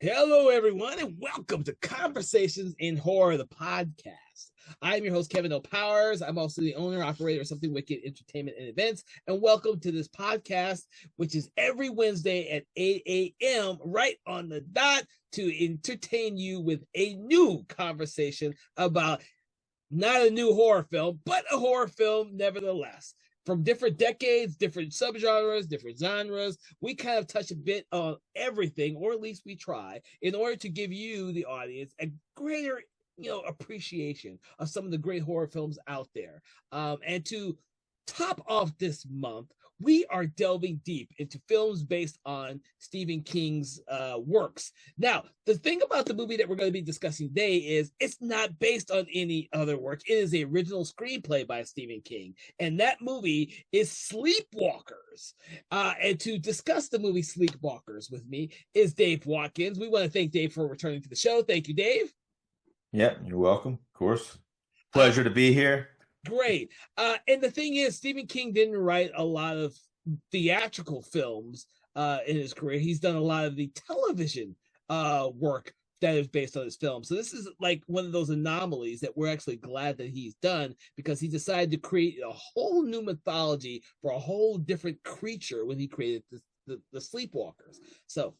Hello, everyone, and welcome to Conversations in Horror, the podcast. I'm your host, Kevin O. Powers. I'm also the owner operator of Something Wicked Entertainment and Events. And welcome to this podcast, which is every Wednesday at 8 a.m., right on the dot, to entertain you with a new conversation about not a new horror film, but a horror film nevertheless. From different decades, different subgenres, different genres, we kind of touch a bit on everything, or at least we try, in order to give you, the audience, a greater appreciation of some of the great horror films out there. And to top off this month, we are delving deep into films based on Stephen King's works. Now, the thing about the movie that we're going to be discussing today is it's not based on any other work. It is the original screenplay by Stephen King, and that movie is Sleepwalkers. And to discuss the movie Sleepwalkers with me is Dave Watkins. We want to thank Dave for returning to the show. Thank you, Dave. Yeah, you're welcome. Of course. Uh, Pleasure to be here. Great. And the thing is, Stephen King didn't write a lot of theatrical films in his career. He's done a lot of the television work that is based on his film. So this is like one of those anomalies that we're actually glad that he's done, because he decided to create a whole new mythology for a whole different creature when he created the Sleepwalkers. So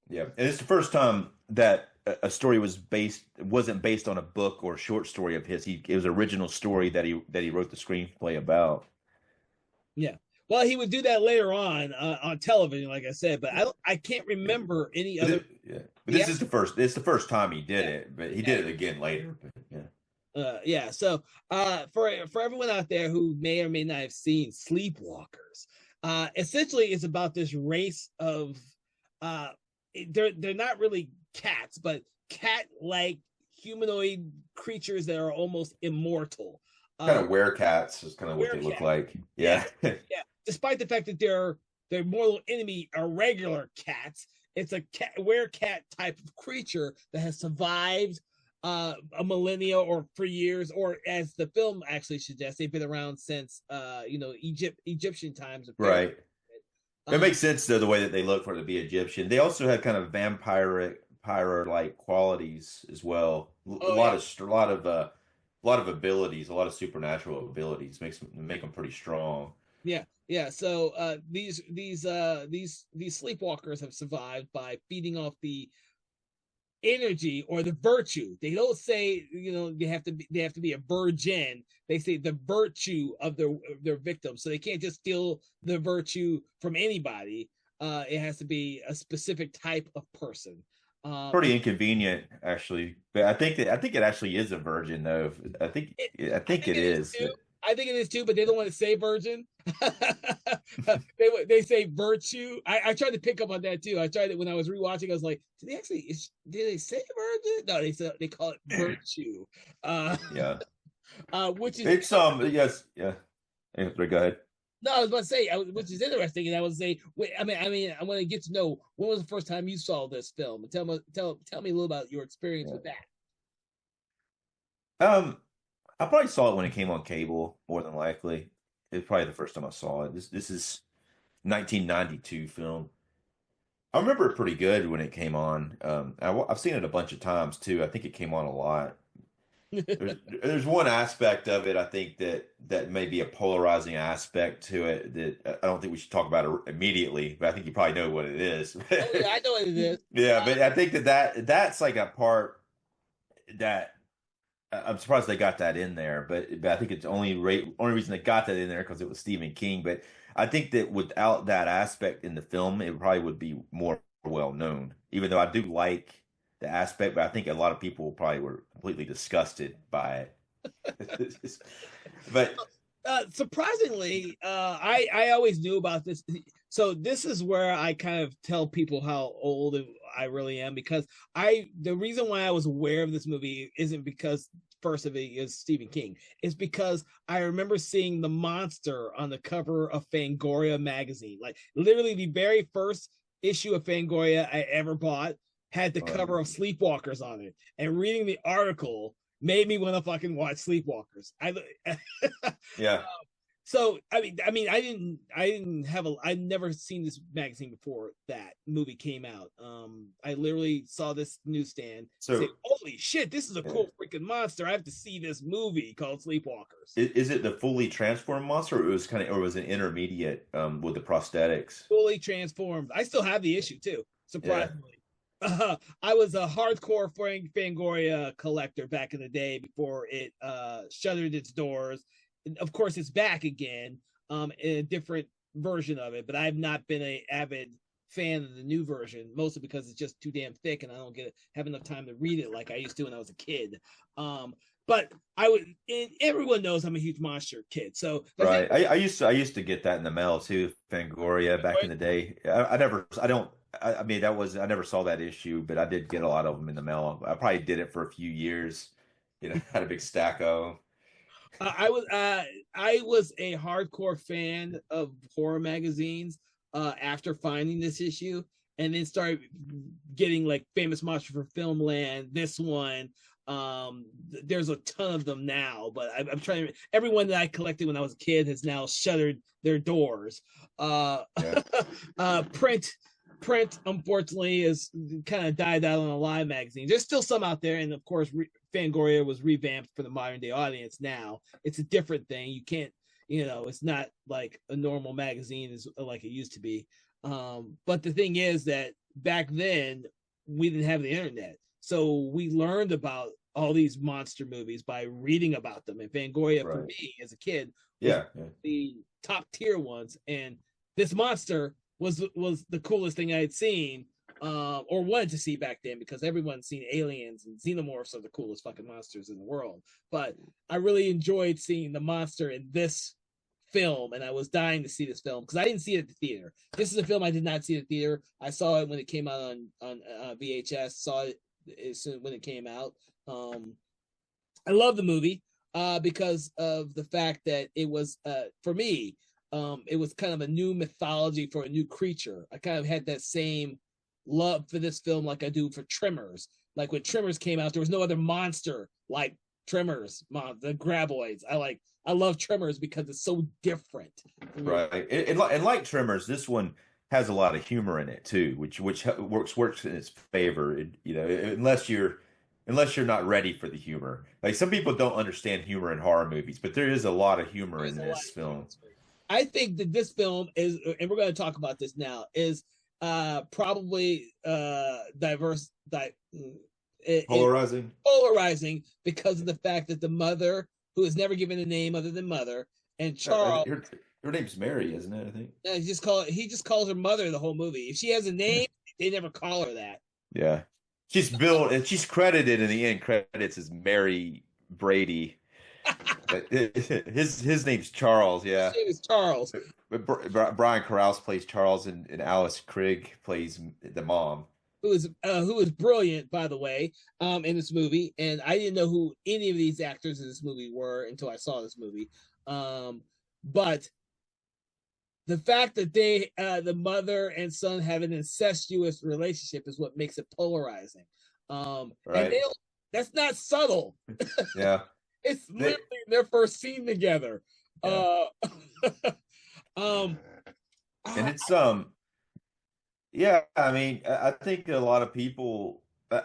Yeah, and it's the first time that a story wasn't based on a book or a short story of his. It was an original story that he wrote the screenplay about. yeah. Well, he would do that later on television, like I said, but I can't remember any But other. yeah, but Yeah, this is the first. It's the first time he did yeah, it, but he yeah. did it again later. But yeah, Yeah. So, for everyone out there who may or may not have seen Sleepwalkers, essentially it's about this race of, uh, they're not really cats, but cat-like humanoid creatures that are almost immortal. kind Um, of werecats is kind of what they look Werecat. like. Yeah, Yeah, yeah. Despite the fact that their mortal enemy are regular cats, it's a werecat type of creature that has survived a millennia or for years, or as the film actually suggests, they've been around since Egyptian times of pyramid. right. It Um, makes sense though the way that they look for it to be Egyptian. They also have kind of vampire like qualities as well. oh yeah, A lot of abilities, a lot of supernatural abilities make them pretty strong. yeah, yeah. So these sleepwalkers have survived by feeding off the energy or the virtue. They don't say they have to be a virgin. They say the virtue of their victims. So they can't just steal the virtue from anybody. It has to be a specific type of person. And Pretty inconvenient, actually. But I think it actually is a virgin, though. I I think think it it is is. too. But I think it is too, but they don't want to say virgin. they say virtue. I tried to pick up on that too. I tried it when I was rewatching. I was like, did they say virgin? No, they call it virtue. Uh, yeah, which is it's yes, yeah. Anyway, go ahead. no, I was about to say, which is interesting, and I would say, wait, I want to get to know when was the first time you saw this film, and tell me a little about your experience Yeah. with that. Um, I probably saw it when it came on cable, more than likely. It's probably the first time I saw it. This is 1992 film. I remember it pretty good when it came on. I've seen it a bunch of times too. I think it came on a lot. There's one aspect of it I think that may be a polarizing aspect to it that I don't think we should talk about it immediately, but I think you probably know what it is. Oh yeah, I know what it is. Yeah, but I think that's like a part that I'm surprised they got that in there, but I think it's only reason they got that in there because it was Stephen King. But I think that without that aspect in the film, it probably would be more well known. Even though I do like the aspect, but I think a lot of people probably were completely disgusted by it. But Surprisingly, I always knew about this. So this is where I kind of tell people how old I really am, because the reason why I was aware of this movie isn't because first of it is Stephen King. It's because I remember seeing the monster on the cover of Fangoria magazine, like literally the very first issue of Fangoria I ever bought had the cover of Sleepwalkers on it, and reading the article made me want to fucking watch Sleepwalkers. I yeah, So I'd never seen this magazine before that movie came out. I literally saw this newsstand say, So "Holy shit, this is a yeah. cool freaking monster! I have to see this movie called Sleepwalkers." Is it the fully transformed monster, or it was kind of, or was it intermediate with the prosthetics? Fully transformed. I still have the issue too, Yeah. surprisingly. I was a hardcore Fangoria collector back in the day before it shuttered its doors. And of course, it's back again in a different version of it, but I've not been a avid fan of the new version, mostly because it's just too damn thick and I don't have enough time to read it like I used to when I was a kid. But everyone knows I'm a huge monster kid, so Right. I used to get that in the mail too, Fangoria back in the day. I mean, I never saw that issue, but I did get a lot of them in the mail. I probably did it for a few years. Had a big stack of 'em. I was a hardcore fan of horror magazines after finding this issue, and then started getting like Famous Monster from Filmland. This one, there's a ton of them now, but I'm trying to. Everyone that I collected when I was a kid has now shuttered their doors. Yeah. Print unfortunately is kind of died out on a live magazine. There's still some out there, and of course Fangoria was revamped for the modern day audience. Now it's a different thing. You can't, it's not like a normal magazine is like it used to be. But the thing is that back then we didn't have the internet, so we learned about all these monster movies by reading about them. And Fangoria, for Right. me as a kid, was Yeah. Yeah. the top tier ones. And this monster was the coolest thing I had seen or wanted to see back then, because everyone's seen aliens and xenomorphs are the coolest fucking monsters in the world. But I really enjoyed seeing the monster in this film, and I was dying to see this film because I didn't see it at the theater. This is a film I did not see at the theater. I saw it when it came out on VHS. Saw it when it came out. I love the movie because of the fact that it was for me. It was kind of a new mythology for a new creature. I kind of had that same love for this film like I do for Tremors. Like when Tremors came out, there was no other monster like Tremors, the Graboids. I love Tremors because it's so different. Right. And like Tremors, this one has a lot of humor in it too, which works in its favor. Unless you're not ready for the humor. Like some people don't understand humor in horror movies, but there is a lot of humor in this film. I think that this film is, and we're going to talk about this now, is probably polarizing because of the fact that the mother, who is never given a name other than Mother, and Charles. Her name's Mary, isn't it? I think. Yeah, he just calls her Mother the whole movie. If she has a name, they never call her that. Yeah, she's billed and she's credited in the end credits as Mary Brady. His name's Charles. Yeah, his name is Charles. Brian Krause plays Charles, and Alice Krige plays the mom, who is brilliant, by the way, in this movie. And I didn't know who any of these actors in this movie were until I saw this movie. But the fact that the mother and son have an incestuous relationship is what makes it polarizing. right? And that's not subtle. Yeah, it's literally their first scene together. Yeah. And it's yeah, I mean, I think a lot of people, I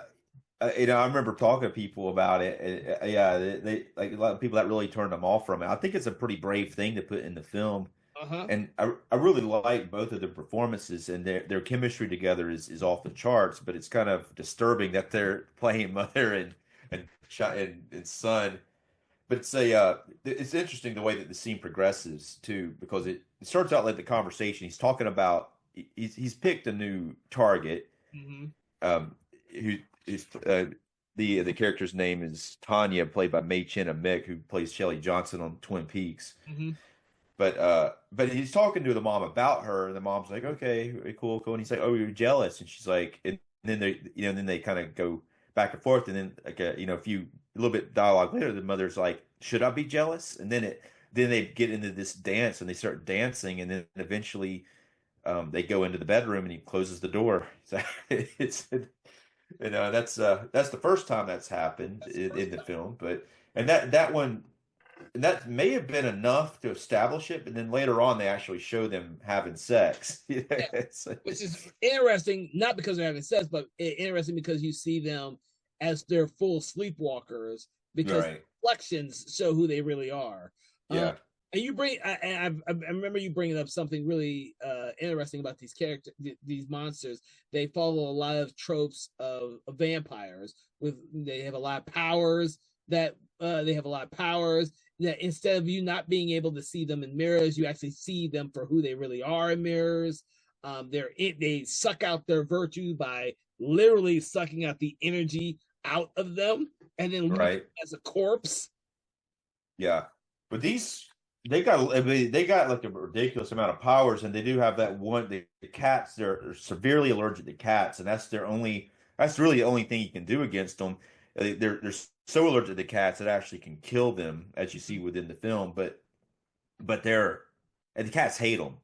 remember talking to people about it. Yeah, they like a lot of people that really turned them off from it. I think it's a pretty brave thing to put in the film. And I really like both of their performances, and their chemistry together is off the charts. But it's kind of disturbing that they're playing mother and son. But it's interesting the way that the scene progresses too, because it starts out like the conversation. He's talking about he's picked a new target. Who is the character's name is Tanya, played by May Chin-a-Mick, who plays Shelley Johnson on Twin Peaks. But he's talking to the mom about her, and the mom's like, "Okay, cool." And he's like, "Oh, you're jealous," and she's like, and then they kind of go back and forth, and then like a little bit dialogue later, the mother's like, "Should I be jealous?" And then they get into this dance, and they start dancing, and then eventually they go into the bedroom, and he closes the door. So it's that's the first time that's happened in the film, and that one. and that may have been enough to establish it, but then later on they actually show them having sex. Yeah, which is interesting, not because they're having sex, but interesting because you see them as they're full sleepwalkers because Right. reflections show who they really are. Um, Yeah. and you bring, I remember you bringing up something really interesting about these characters, these monsters. They follow a lot of tropes of vampires. With they have a lot of powers they have a lot of powers that instead of you not being able to see them in mirrors, you actually see them for who they really are in mirrors. They suck out their virtue by literally sucking out the energy out of them and then leave them Right. as a corpse. Yeah. But these I mean, they got like a ridiculous amount of powers, and they do have that one the cats, they're severely allergic to cats, and that's really the only thing you can do against them. They're so allergic to cats it actually can kill them, as you see within the film, but and the cats hate them.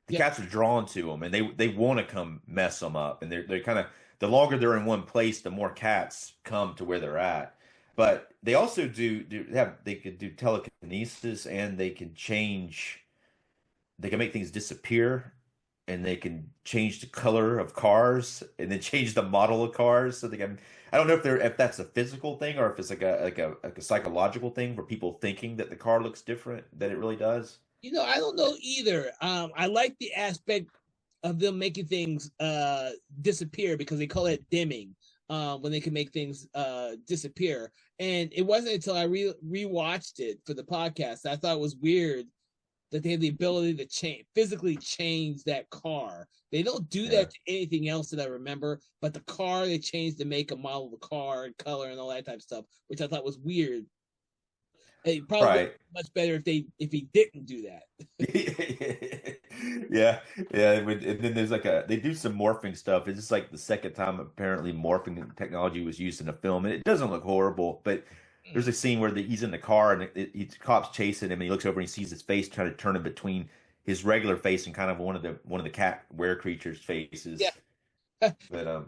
The Yeah, cats are drawn to them, and they want to come mess them up. And they're kind of the longer they're in one place, the more cats come to where they're at. But they also they could do telekinesis, and they can change. They can make things disappear, and they can change the color of cars, and then change the model of cars. So they can. I don't know if that's a physical thing or if it's like a psychological thing for people thinking that the car looks different than it really does. I don't know either. I like the aspect of them making things disappear because they call it dimming. When they can make things disappear, and it wasn't until I rewatched it for the podcast I thought it was weird that they have the ability to physically change that car. They don't do Yeah. that to anything else that I remember, but the car they changed to make a model of the car and color and all that type of stuff, which I thought was weird. It probably would Right. be much better if he didn't do that. Yeah, yeah. And then there's they do some morphing stuff. It's just like the second time apparently morphing technology was used in a film, and it doesn't look horrible. But there's a scene where he's in the car and cops chasing him, and he looks over and he sees his face trying to turn in between his regular face and kind of one of the cat were creatures' Yeah, faces. But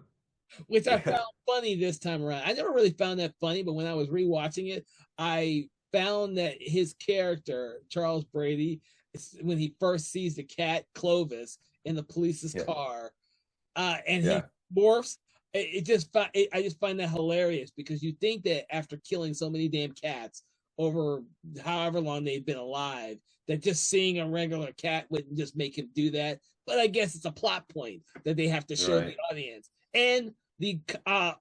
which I yeah, found funny this time around. I never really found that funny, but when I was rewatching it, I found that his character, Charles Brady, when he first sees the cat Clovis in the police's yeah, car, and he yeah, morphs, I just find that hilarious because you think that after killing so many damn cats over however long they've been alive, that just seeing a regular cat wouldn't just make him do that. But I guess it's a plot point that they have to show the right. audience. And the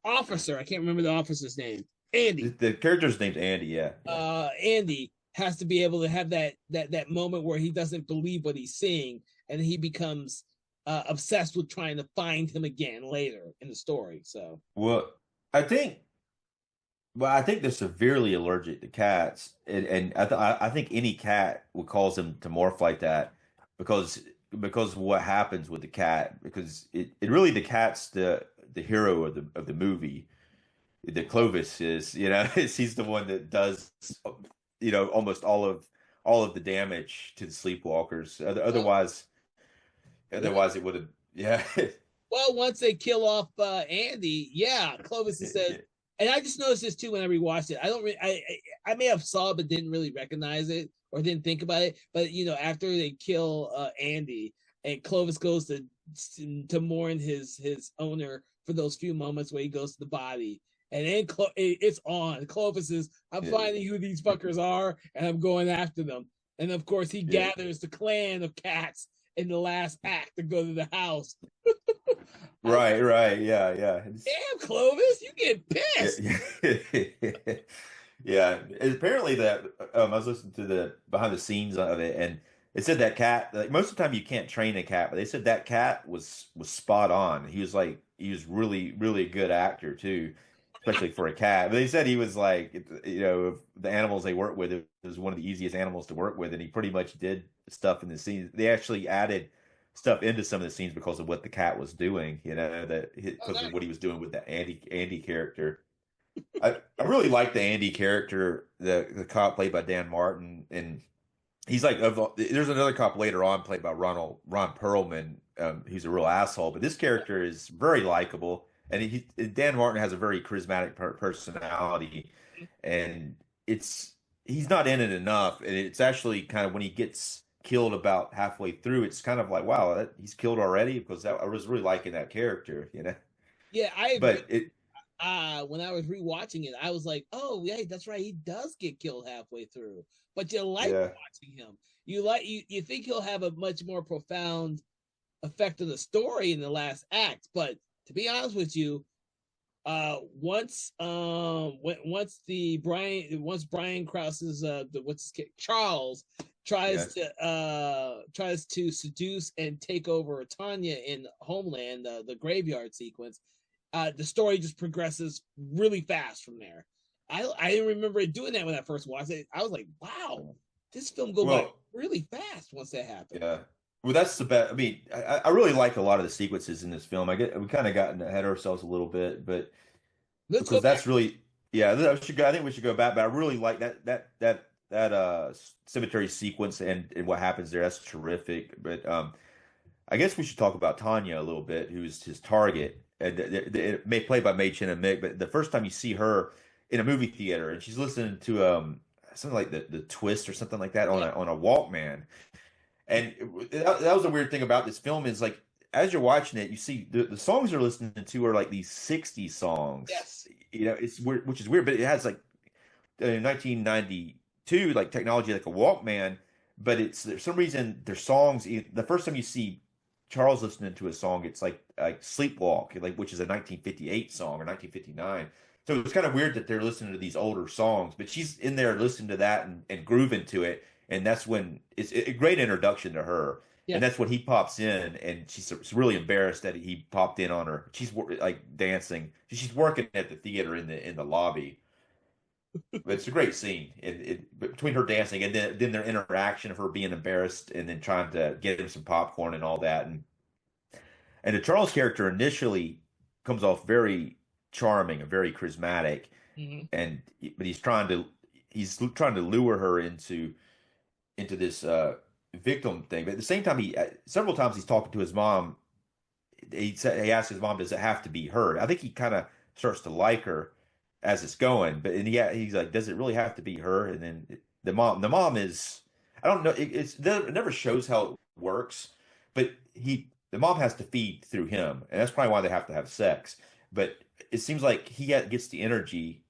officer, I can't remember the officer's name, Andy. The character's name's Andy. Yeah, yeah, Andy has to be able to have that moment where he doesn't believe what he's seeing, and he becomes obsessed with trying to find him again later in the story. So Well, I think. Well, I think they're severely allergic to cats, and I think any cat would cause them to morph like that because of what happens with the cat. Because it really the cat's the hero of the movie. The Clovis is, he's the one that does, almost all of the damage to the Sleepwalkers. well, Otherwise it would have, yeah, well, once they kill off Andy, yeah, Clovis says, and I just noticed this too when I rewatched it. I don't, I may have saw it but didn't really recognize it or didn't think about it. But after they kill Andy, and Clovis goes to mourn his owner for those few moments where he goes to the body. And then it's on. Clovis is, I'm yeah, finding who these fuckers are, and I'm going after them. And of course, he yeah. gathers the clan of cats in the last act to go to the house. I was Right, right, yeah, yeah. damn, Clovis, you get pissed. Yeah. Yeah. And apparently that I was listening to the behind the scenes of it, and it said that cat, like most of the time you can't train a cat, but they said that cat was spot on. He was really, really a good actor too, especially for a cat. But they said he was like, of the animals they work with, it was one of the easiest animals to work with, and he pretty much did stuff in the scenes. They actually added stuff into some of the scenes because of what the cat was doing, Oh, because of nice. what he was doing with the Andy character. I really like the Andy character, the cop played by Dan Martin, and he's like there's another cop later on played by Ron Perlman, who's a real asshole, but this character is very likable, and Dan Martin has a very charismatic personality, and it's he's not in it enough, and it's actually kind of when he gets killed about halfway through, it's kind of like, wow, he's killed already because I was really liking that character, you know. Yeah, I agree. But it, When I was rewatching it, I was like, "Oh, yeah, that's right. He does get killed halfway through." But you like yeah, watching him. You think he'll have a much more profound effect on the story in the last act. But to be honest with you, once Brian Krause's what's his Charles yeah. tries to seduce and take over Tanya in Homeland, the graveyard sequence, the story just progresses really fast from there. I didn't remember it doing that when I first watched it. I was like, wow, this film go by Well, really fast once that happened. yeah. Well, that's the best. I mean, I really like a lot of the sequences in this film. We kind of gotten ahead of ourselves a little bit, but Let's go because back. that's really, yeah, I think we should go back, but I really like that cemetery sequence and what happens there. That's terrific. But I guess we should talk about Tanya a little bit, who's his target. And it may played by Mei Chen and Mick, but the first time you see her in a movie theater and she's listening to something like the Twist or something like that Yeah. on a Walkman. And that was a weird thing about this film is like as you're watching it, you see the songs you're listening to are like these 60s songs. Yes. You know, it's weird, which is weird, but it has like 1992 like technology like a Walkman, but it's there's some reason their songs the first time you see Charles listening to a song, it's like Sleepwalk, like which is a 1958 song or 1959. So it's kind of weird that they're listening to these older songs, but she's in there listening to that and grooving to it, and that's when it's a great introduction to her. And Yes. that's when he pops in, and she's really embarrassed that he popped in on her. She's like dancing. She's working at the theater in the lobby, but it's a great scene between her dancing and then their interaction of her being embarrassed and then trying to get him some popcorn and all that. And the Charles character initially comes off very charming and very charismatic, Mhm. and but he's trying to lure her into this victim thing. But at the same time, he several times he's talking to his mom. He asks his mom, "Does it have to be her?" I think he kind of starts to like her as it's going, but and he's like, "Does it really have to be her?" And then the mom is, I don't know, it never shows how it works, but the mom has to feed through him, and that's probably why they have to have sex. But it seems like gets the energy,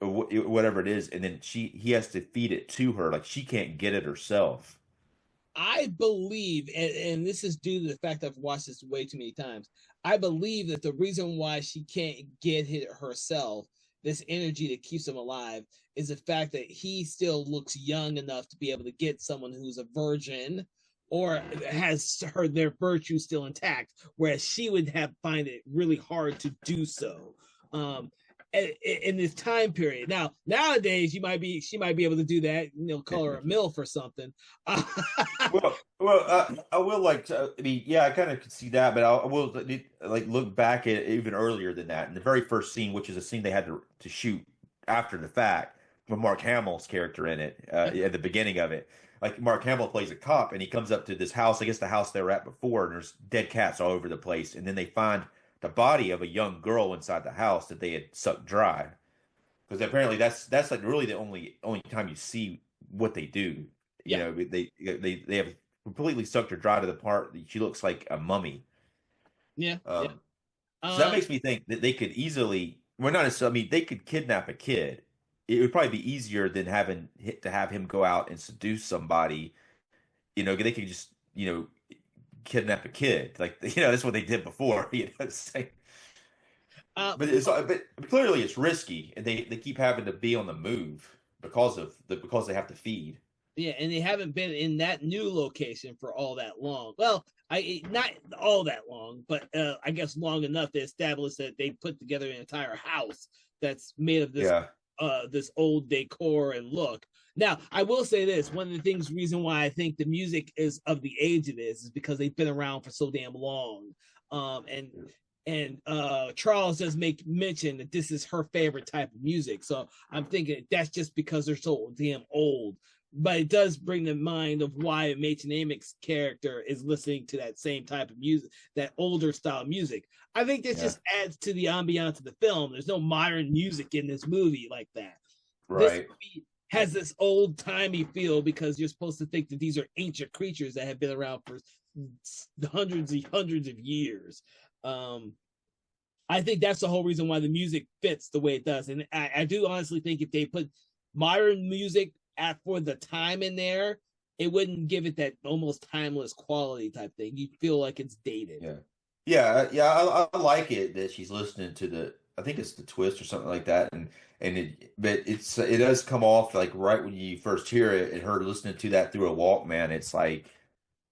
or whatever it is, and then he has to feed it to her, like she can't get it herself. I believe, and this is due to the fact I've watched this way too many times. I believe that the reason why she can't get it herself, this energy that keeps him alive, is the fact that he still looks young enough to be able to get someone who's a virgin or has their virtue still intact, whereas she would have find it really hard to do so. Um, in this time period. Now, nowadays, she might be able to do that. Call her a milf or something. I will like. I mean, yeah, I kind of could see that, but I will like look back at even earlier than that. In the very first scene, which is a scene they had to shoot after the fact, with Mark Hamill's character in it at the beginning of it. Like Mark Hamill plays a cop, and he comes up to this house. I guess the house they were at before, and there's dead cats all over the place. And then they find the body of a young girl inside the house that they had sucked dry. Because apparently that's like really the only time you see what they do. You Yeah, know, they have completely sucked her dry to the part that she looks like a mummy. yeah, yeah. Um, so that Uh, makes me think that they could easily, well, not necessarily, I mean, they could kidnap a kid. It would probably be easier than having to have him go out and seduce somebody. You know, they could just, kidnap a kid. Like, that's what they did before. But clearly it's risky, and they keep having to be on the move because they have to feed. yeah, and they haven't been in that new location for all that long. Well, I not all that long, but I guess long enough to establish that they put together an entire house that's made of Yeah, this old decor and look. Now, I will say this: one of the reason why I think the music is of the age it is because they've been around for so damn long. And Charles does make mention that this is her favorite type of music, so I'm thinking that's just because they're so damn old. But it does bring to mind of why Machen Amick's character is listening to that same type of music, that older style music. I think this yeah, just adds to the ambiance of the film. There's no modern music in this movie like that. This right. movie has this old timey feel because you're supposed to think that these are ancient creatures that have been around for hundreds of years. Um, I think that's the whole reason why the music fits the way it does. And I do honestly think if they put modern music for the time in there, it wouldn't give it that almost timeless quality type thing. You feel like it's dated. Yeah. Yeah. I like it that she's listening to I think it's the twist or something like that. But it does come off like right when you first hear it and her listening to that through a Walkman. It's like,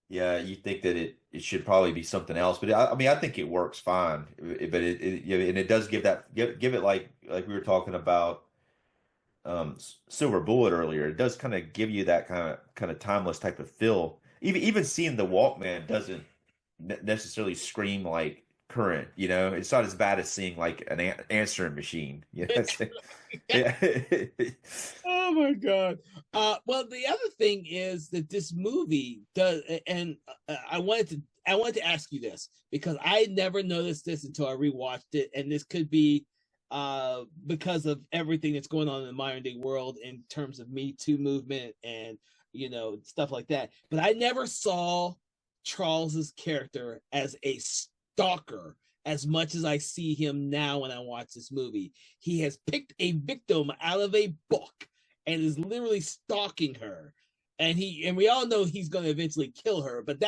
yeah, you think that it should probably be something else, but I mean, I think it works fine. But yeah, and it does give it like we were talking about Silver Bullet earlier. It does kind of give you that kind of timeless type of feel. Even seeing the Walkman doesn't necessarily scream like current. It's not as bad as seeing like an answering machine. Yeah. Oh my god. Well, the other thing is that this movie does, and I wanted to ask you this because I never noticed this until I rewatched it, and this could be because of everything that's going on in the modern day world in terms of Me Too movement and stuff like that. But I never saw Charles's character as a stalker as much as I see him now when I watch this movie. He has picked a victim out of a book and is literally stalking her. And we all know he's going to eventually kill her, but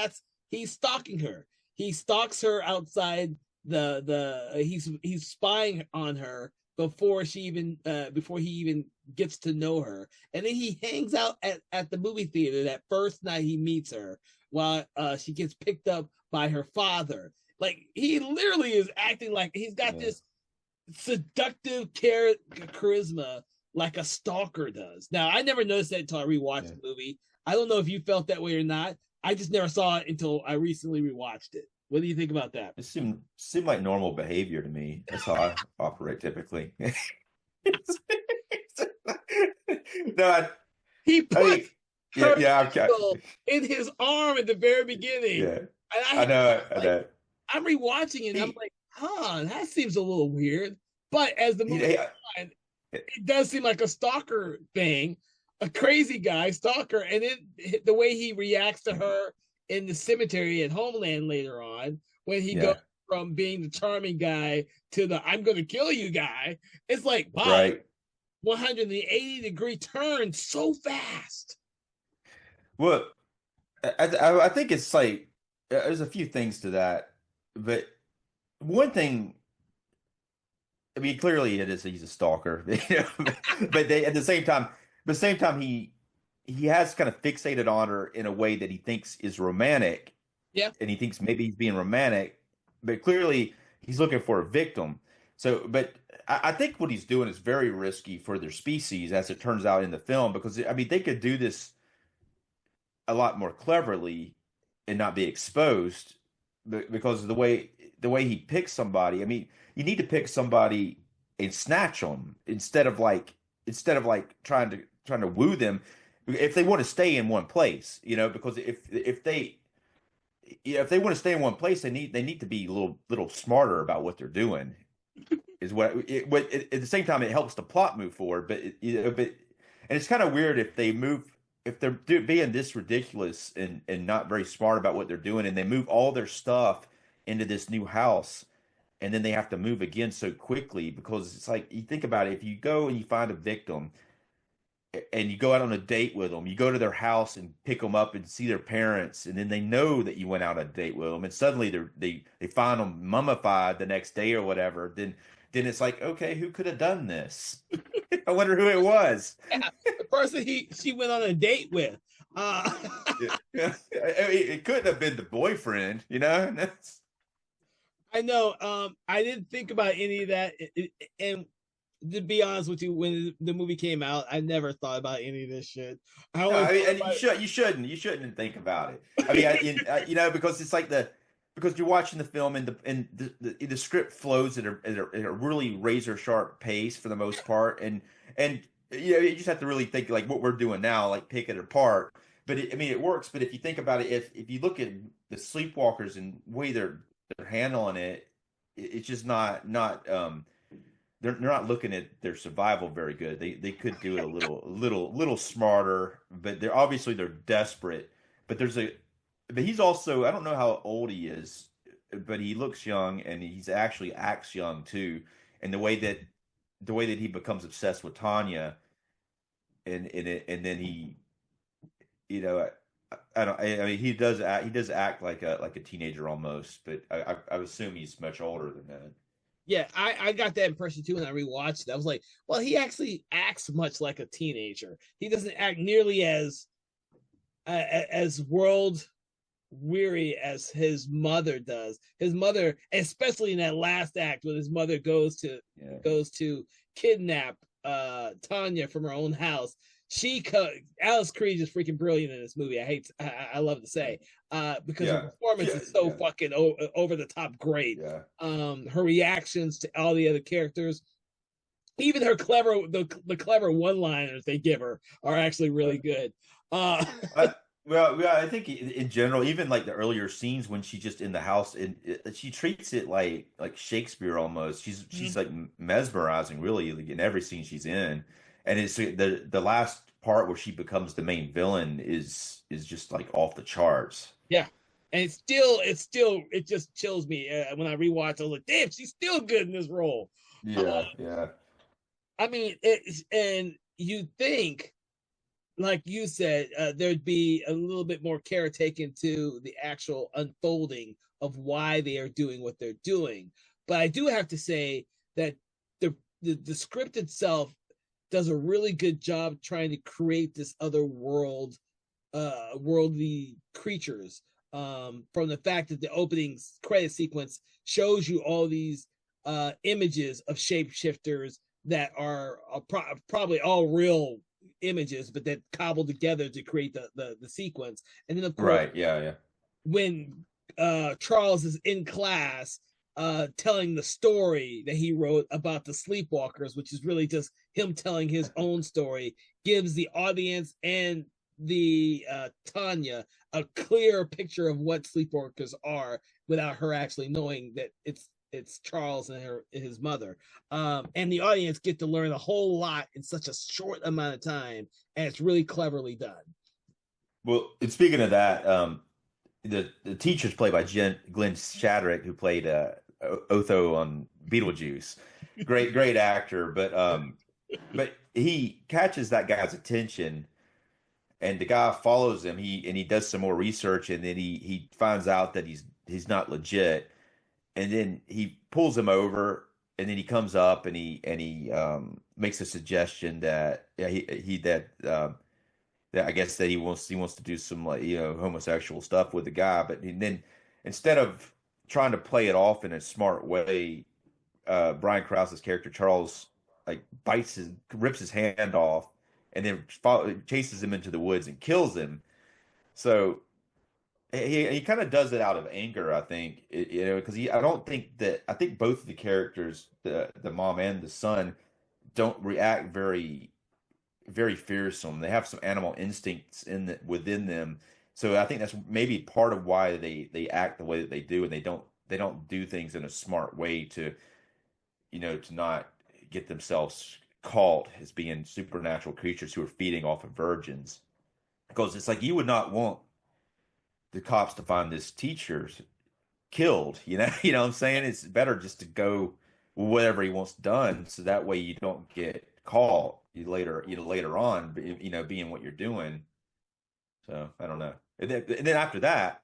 he's stalking her. He stalks her outside he's spying on her before he even gets to know her. And then he hangs out at the movie theater that first night he meets her while she gets picked up by her father. Like, he literally is acting like he's got this seductive charisma like a stalker does. Now, I never noticed that until I rewatched the movie. I don't know if you felt that way or not. I just never saw it until I recently rewatched it. What do you think about that? It seemed like normal behavior to me. That's how I operate typically. No, he put her yeah, in his arm at the very beginning. Yeah, I know. I'm rewatching it and I'm like, that seems a little weird. But as the movie goes on, it does seem like a stalker thing, a crazy guy stalker. And then the way he reacts to her in the cemetery at Homeland later on, when he goes from being the charming guy to the I'm going to kill you guy, it's like, wow, right. 180-degree turn so fast. Well, I think it's like there's a few things to that. But one thing, I mean, clearly he's a stalker, but at the same time, he has kind of fixated on her in a way that he thinks is romantic. Yeah. And he thinks maybe he's being romantic, but clearly he's looking for a victim. So, but I think what he's doing is very risky for their species, as it turns out in the film, because I mean, they could do this a lot more cleverly and not be exposed. Because of the way he picks somebody. I mean, you need to pick somebody and snatch them instead of like trying to woo them if they want to stay in one place, because if they want to stay in one place, they need to be a little smarter about what they're doing. Is at the same time it helps the plot move forward, but and it's kind of weird if they're being this ridiculous and not very smart about what they're doing, and they move all their stuff into this new house, and then they have to move again so quickly, because it's like, you think about it, if you go and you find a victim and you go out on a date with them, you go to their house and pick them up and see their parents, and then they know that you went out on a date with them, and suddenly they find them mummified the next day or whatever, then it's like, okay, who could have done this? I wonder who it was. Yeah, the person she went on a date with. Yeah. I mean, it couldn't have been the boyfriend, I know. I didn't think about any of that, and to be honest with you, when the movie came out, I never thought about any of this shit. And you shouldn't think about it. I mean, because it's like because you're watching the film and the script flows at a really razor sharp pace for the most part, and you just have to really think like what we're doing now, like pick it apart. But it works. But if you think about it, if you look at the Sleepwalkers and the way they're handling it, it's just not they're not looking at their survival very good. They could do it a little smarter, but they're desperate. But but he's also, I don't know how old he is, but he looks young and he's actually acts young too. And the way that he becomes obsessed with Tanya and then he, you know, I don't. I mean, he does act like a teenager almost, but I assume he's much older than that. Yeah, I got that impression too when I rewatched it. I was like, well, he actually acts much like a teenager. He doesn't act nearly as world weary as his mother does. His mother, especially in that last act when his mother Yeah, goes to kidnap Tanya from her own house. Alice Creed is freaking brilliant in this movie. I love to say because her yeah, performance yeah, is so yeah, fucking over the top great. yeah. Her reactions to all the other characters, even her the clever one liners they give her are actually really Right. good. I, well, I think in general, even like the earlier scenes when she's just in the house, and she treats it like Shakespeare almost. She's like mesmerizing, really, like, in every scene she's in. And it's the last part where she becomes the main villain is just like off the charts. Yeah, and it just chills me when I rewatch. I was like, damn, she's still good in this role. Uh, Yeah, yeah, I mean, and you think, like you said, there'd be a little bit more care taken to the actual unfolding of why they are doing what they're doing. But I do have to say that the script itself does a really good job trying to create this other world, worldly creatures. From the fact that the opening credit sequence shows you all these images of shapeshifters that are probably all real images, but that cobbled together to create the sequence. And then, of course, right, yeah, yeah, when Charles is in class telling the story that he wrote about the Sleepwalkers, which is really just him telling his own story, gives the audience and the Tanya a clear picture of what Sleepwalkers are without her actually knowing that it's Charles and his mother. And the audience get to learn a whole lot in such a short amount of time, and it's really cleverly done. Well, and speaking of that, the teacher's played by Glenn Shadrick, who played Otho on Beetlejuice. Great actor, but he catches that guy's attention, and the guy follows him. He does some more research, and then he finds out that he's not legit, and then he pulls him over, and then he comes up and he makes a suggestion that yeah, he that I guess that he wants to do some like homosexual stuff with the guy, but and then instead of trying to play it off in a smart way, Brian Krause's character Charles like rips his hand off, and then chases him into the woods and kills him. So he kind of does it out of anger, I think, because I think both of the characters, the mom and the son, don't react very fearsome. They have some animal instincts within them. So I think that's maybe part of why they act the way that they do, and they don't do things in a smart way to not get themselves caught as being supernatural creatures who are feeding off of virgins. Because it's like you would not want the cops to find this teacher killed, you know what I'm saying? It's better just to go whatever he wants done, so that way you don't get caught later on, being what you're doing. So I don't know. And then after that,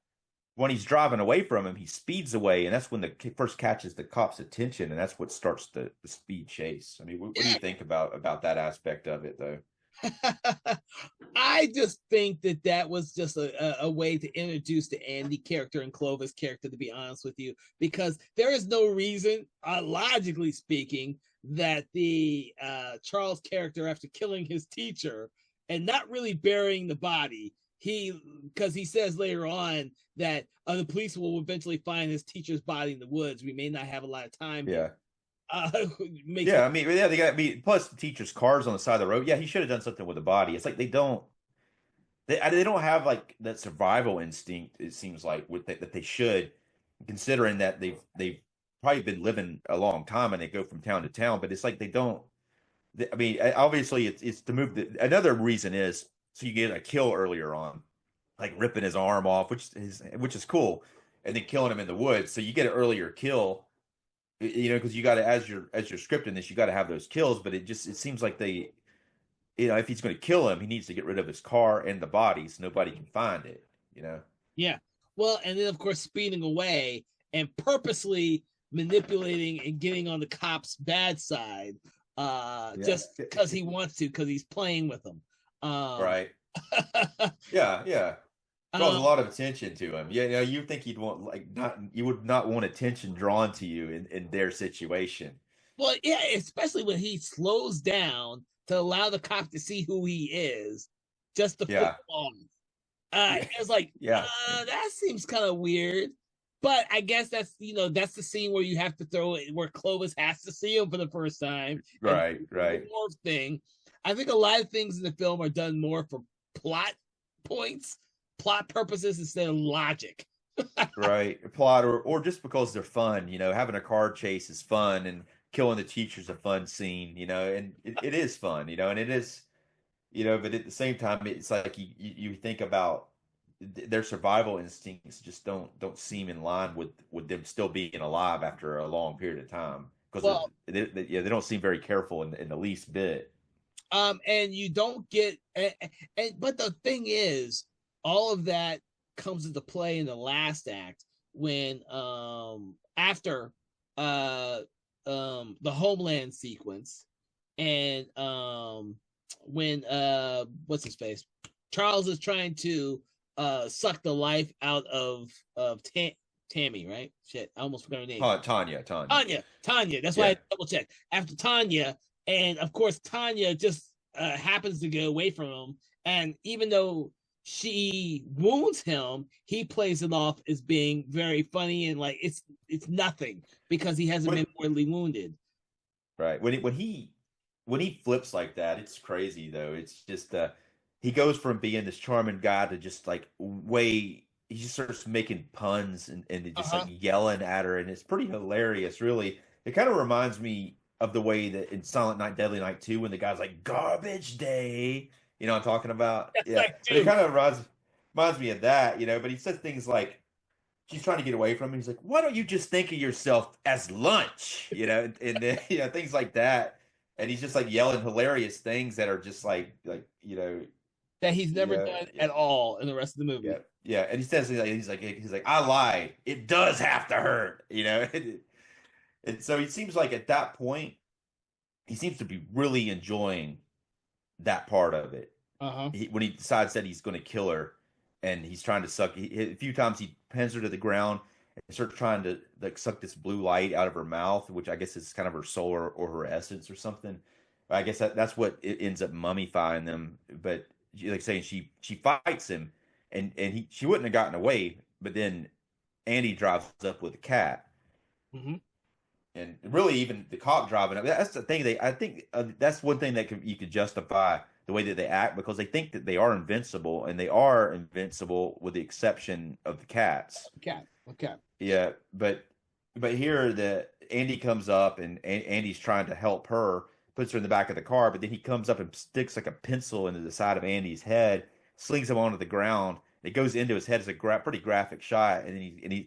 when he's driving away from him, he speeds away, and that's when first catches the cop's attention, and that's what starts the speed chase. I mean, what do you think about that aspect of it, though? I just think that was just a way to introduce the Andy character and Clovis character, to be honest with you, because there is no reason, logically speaking, that the Charles character, after killing his teacher and not really burying the body, because he says later on that the police will eventually find his teacher's body in the woods. We may not have a lot of time Yeah. here. Makes Yeah, I mean, yeah, they got me. Plus, the teacher's cars on the side of the road. Yeah, he should have done something with the body. It's like they don't have like that survival instinct. It seems like that they should, considering that they've probably been living a long time and they go from town to town, but it's like they don't. I mean, obviously, it's to move. Another reason is so you get a kill earlier on, like ripping his arm off, which is cool, and then killing him in the woods. So you get an earlier kill, because you got to as you're scripting this, you got to have those kills. But it seems like they, if he's going to kill him, he needs to get rid of his car and the body so nobody can find it. You know. Yeah. Well, and then of course speeding away and purposely manipulating and getting on the cop's bad side, Yeah. just because he wants to, because he's playing with them. Right. Yeah. Yeah. Draws a um, lot of attention to him. Yeah, you think you'd want you would not want attention drawn to you in their situation. well, yeah, especially when he slows down to allow the cop to see who he is, just to flip Yeah. him off. Yeah. It's like, Yeah. that seems kind of weird. But I guess that's the scene where you have to throw it where Clovis has to see him for the first time. And Right, the right. morph thing. I think a lot of things in the film are done more for plot points, plot purposes instead of logic. Right. Plot or just because they're fun, having a car chase is fun and killing the teacher's a fun scene, and it is fun, and it is, but at the same time it's like you think about their survival instincts just don't seem in line with them still being alive after a long period of time because Well, they don't seem very careful in the least bit. and you don't get, but the thing is, all of that comes into play in the last act when after uh the homeland sequence and when what's his face Charles is trying to suck the life out of Tammy, right? Shit, I almost forgot her name. Tanya. Tanya. That's why I Yeah. double checked. After Tanya, and of course Tanya just happens to go away from him, and even though she wounds him, he plays it off as being very funny and like it's nothing because he hasn't When been mortally wounded. Right. When he flips like that, it's crazy though. It's just he goes from being this charming guy to just like way he just starts making puns and just like Uh-huh. yelling at her, and it's pretty hilarious, really. It kind of reminds me of the way that in Silent Night, Deadly Night 2 when the guy's like garbage day. You know what I'm talking about? Yes, Yeah. I But it do. kind of reminds me of that, but he says things like she's trying to get away from him. He's like, "Why don't you just think of yourself as lunch?" And then, things like that. And he's just like yelling hilarious things that are just That he's never yeah, done yeah, at all in the rest of the yeah, movie. yeah. And he says he's like, "I lied. It does have to hurt," And so he seems like at that point, he seems to be really enjoying that part of it. Uh-huh. When he decides that he's going to kill her and he's trying to suck a few times he pins her to the ground and starts trying to like suck this blue light out of her mouth, which I guess is kind of her soul or her essence or something. I guess that's what it ends up mummifying them. But like saying she fights him and she wouldn't have gotten away, but then Andy drives up with a cat. Mm-hmm. And really, even the cop driving up—that's the thing. I think that's one thing that you could justify the way that they act because they think that they are invincible, and they are invincible with the exception of the cats. Okay. Okay. Yeah, but here the Andy comes up and Andy's trying to help her, puts her in the back of the car, but then he comes up and sticks like a pencil into the side of Andy's head, slings him onto the ground. It goes into his head. It's a pretty graphic shot, and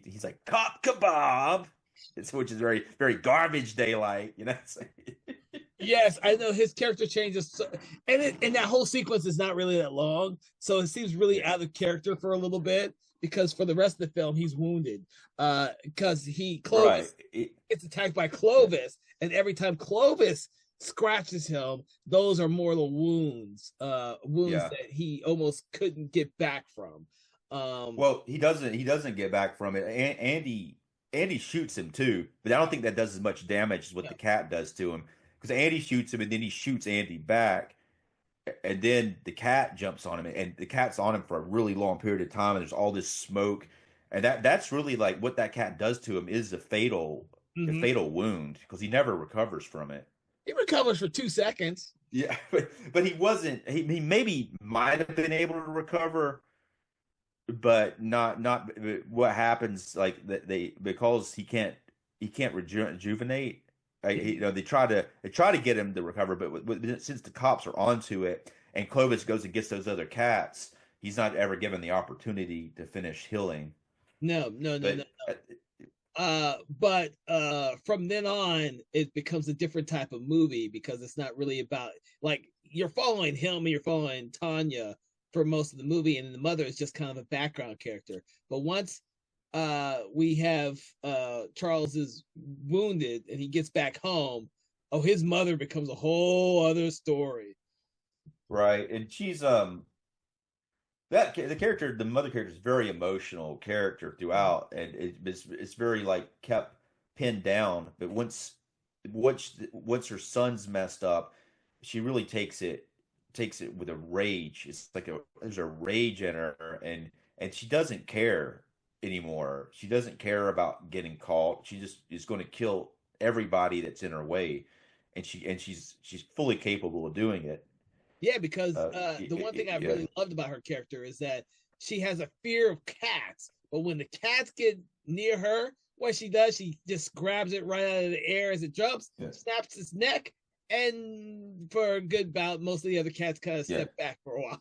he's like cop kebab. Which is very very garbage daylight, Yes, I know his character changes, and that whole sequence is not really that long, so it seems really Yeah. out of character for a little bit because for the rest of the film he's wounded, because Right. Clovis gets attacked by Clovis, and every time Clovis scratches him, those are mortal wounds, wounds Yeah. that he almost couldn't get back from. Well, he doesn't get back from it. Andy shoots him too, but I don't think that does as much damage as what Yeah. the cat does to him because Andy shoots him and then he shoots Andy back, and then the cat jumps on him and the cat's on him for a really long period of time and there's all this smoke and that's really like what that cat does to him is a Mhm. fatal wound because he never recovers from it. He recovers for 2 seconds. Yeah, but he wasn't. He maybe might have been able to recover, but not what happens like that they because he can't rejuvenate. They try to get him to recover, but since the cops are onto it, and Clovis goes and gets those other cats, he's not ever given the opportunity to finish healing. No, no, no, no. But But from then on, it becomes a different type of movie because it's not really about like you're following him and you're following Tanya for most of the movie, and the mother is just kind of a background character. But once we have Charles is wounded and he gets back home, oh, his mother becomes a whole other story. right, and she's the mother character is very emotional character throughout, and it's very like kept pinned down. But once her son's messed up, she really takes it with a rage. It's like there's a rage in her, and she doesn't care anymore. She doesn't care about getting caught. She just is going to kill everybody that's in her way, and she's fully capable of doing it. Yeah, because the one thing I Yeah, really loved about her character is that she has a fear of cats, but when the cats get near her, what she does, she just grabs it right out of the air as it jumps, yeah, snaps its neck, and for a good bout, most of the other cats kind of yeah. step back for a while.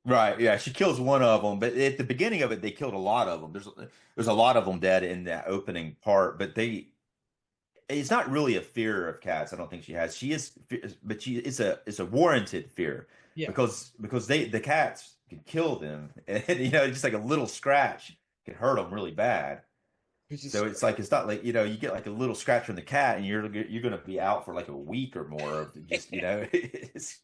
Right, yeah, she kills one of them, but at the beginning of it, they killed a lot of them. There's a lot of them dead in that opening part, but it's not really a fear of cats. I don't think she has. She is, but she it's a warranted fear Yeah, because the cats can kill them, and just like a little scratch can hurt them really bad. which is So it's like it's not like you get like a little scratch from the cat, and you're gonna be out for like a week or more of just it's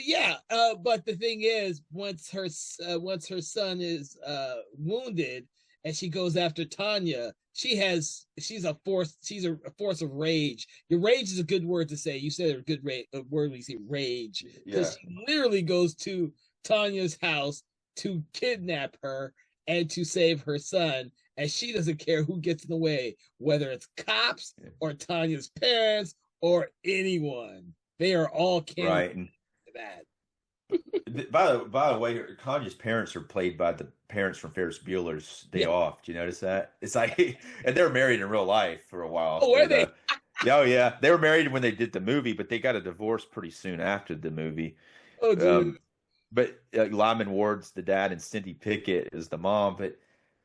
yeah, but the thing is, once her son is wounded, and she goes after Tanya, she's a force of rage. Your rage is a good word to say. You said a good word when you say rage, because yeah. she literally goes to Tanya's house to kidnap her and to save her son, and she doesn't care who gets in the way, whether it's cops or Tanya's parents or anyone. They are all cannibals Right. And to that. by the way, Kanye's parents are played by the parents from Ferris Bueller's Day Yeah. Off. Do you notice that? It's like, and they were married in real life for a while, Oh, were but they? yeah, oh yeah, they were married when they did the movie, but they got a divorce pretty soon after the movie. Oh, dude. Um, but Lyman Ward's the dad and Cindy Pickett is the mom. But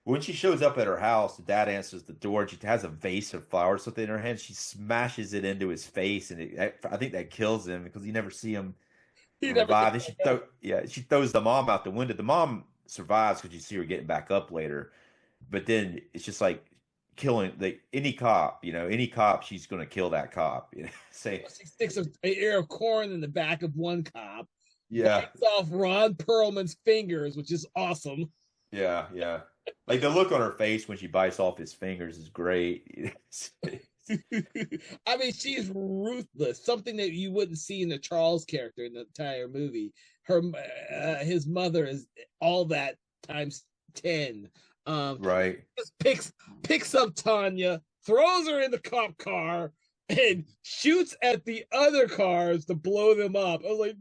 when she shows up at her house, the dad answers the door and she has a vase of flowers something in her hand. She smashes it into his face, and I think that kills him because you never see him He never gets revive. And back up. she throws the mom out the window. The mom survives because you see her getting back up later. But then it's just like killing any cop, she's gonna kill that cop. Say, She sticks an ear of corn in the back of one cop, yeah, bites off Ron Perlman's fingers, which is awesome. yeah, yeah. Like the look on her face when she bites off his fingers is great. I mean, she's ruthless. Something that you wouldn't see in the Charles character in the entire movie. His mother is all that times 10. Um, Right. just picks up Tanya, throws her in the cop car, and shoots at the other cars to blow them up. I was like,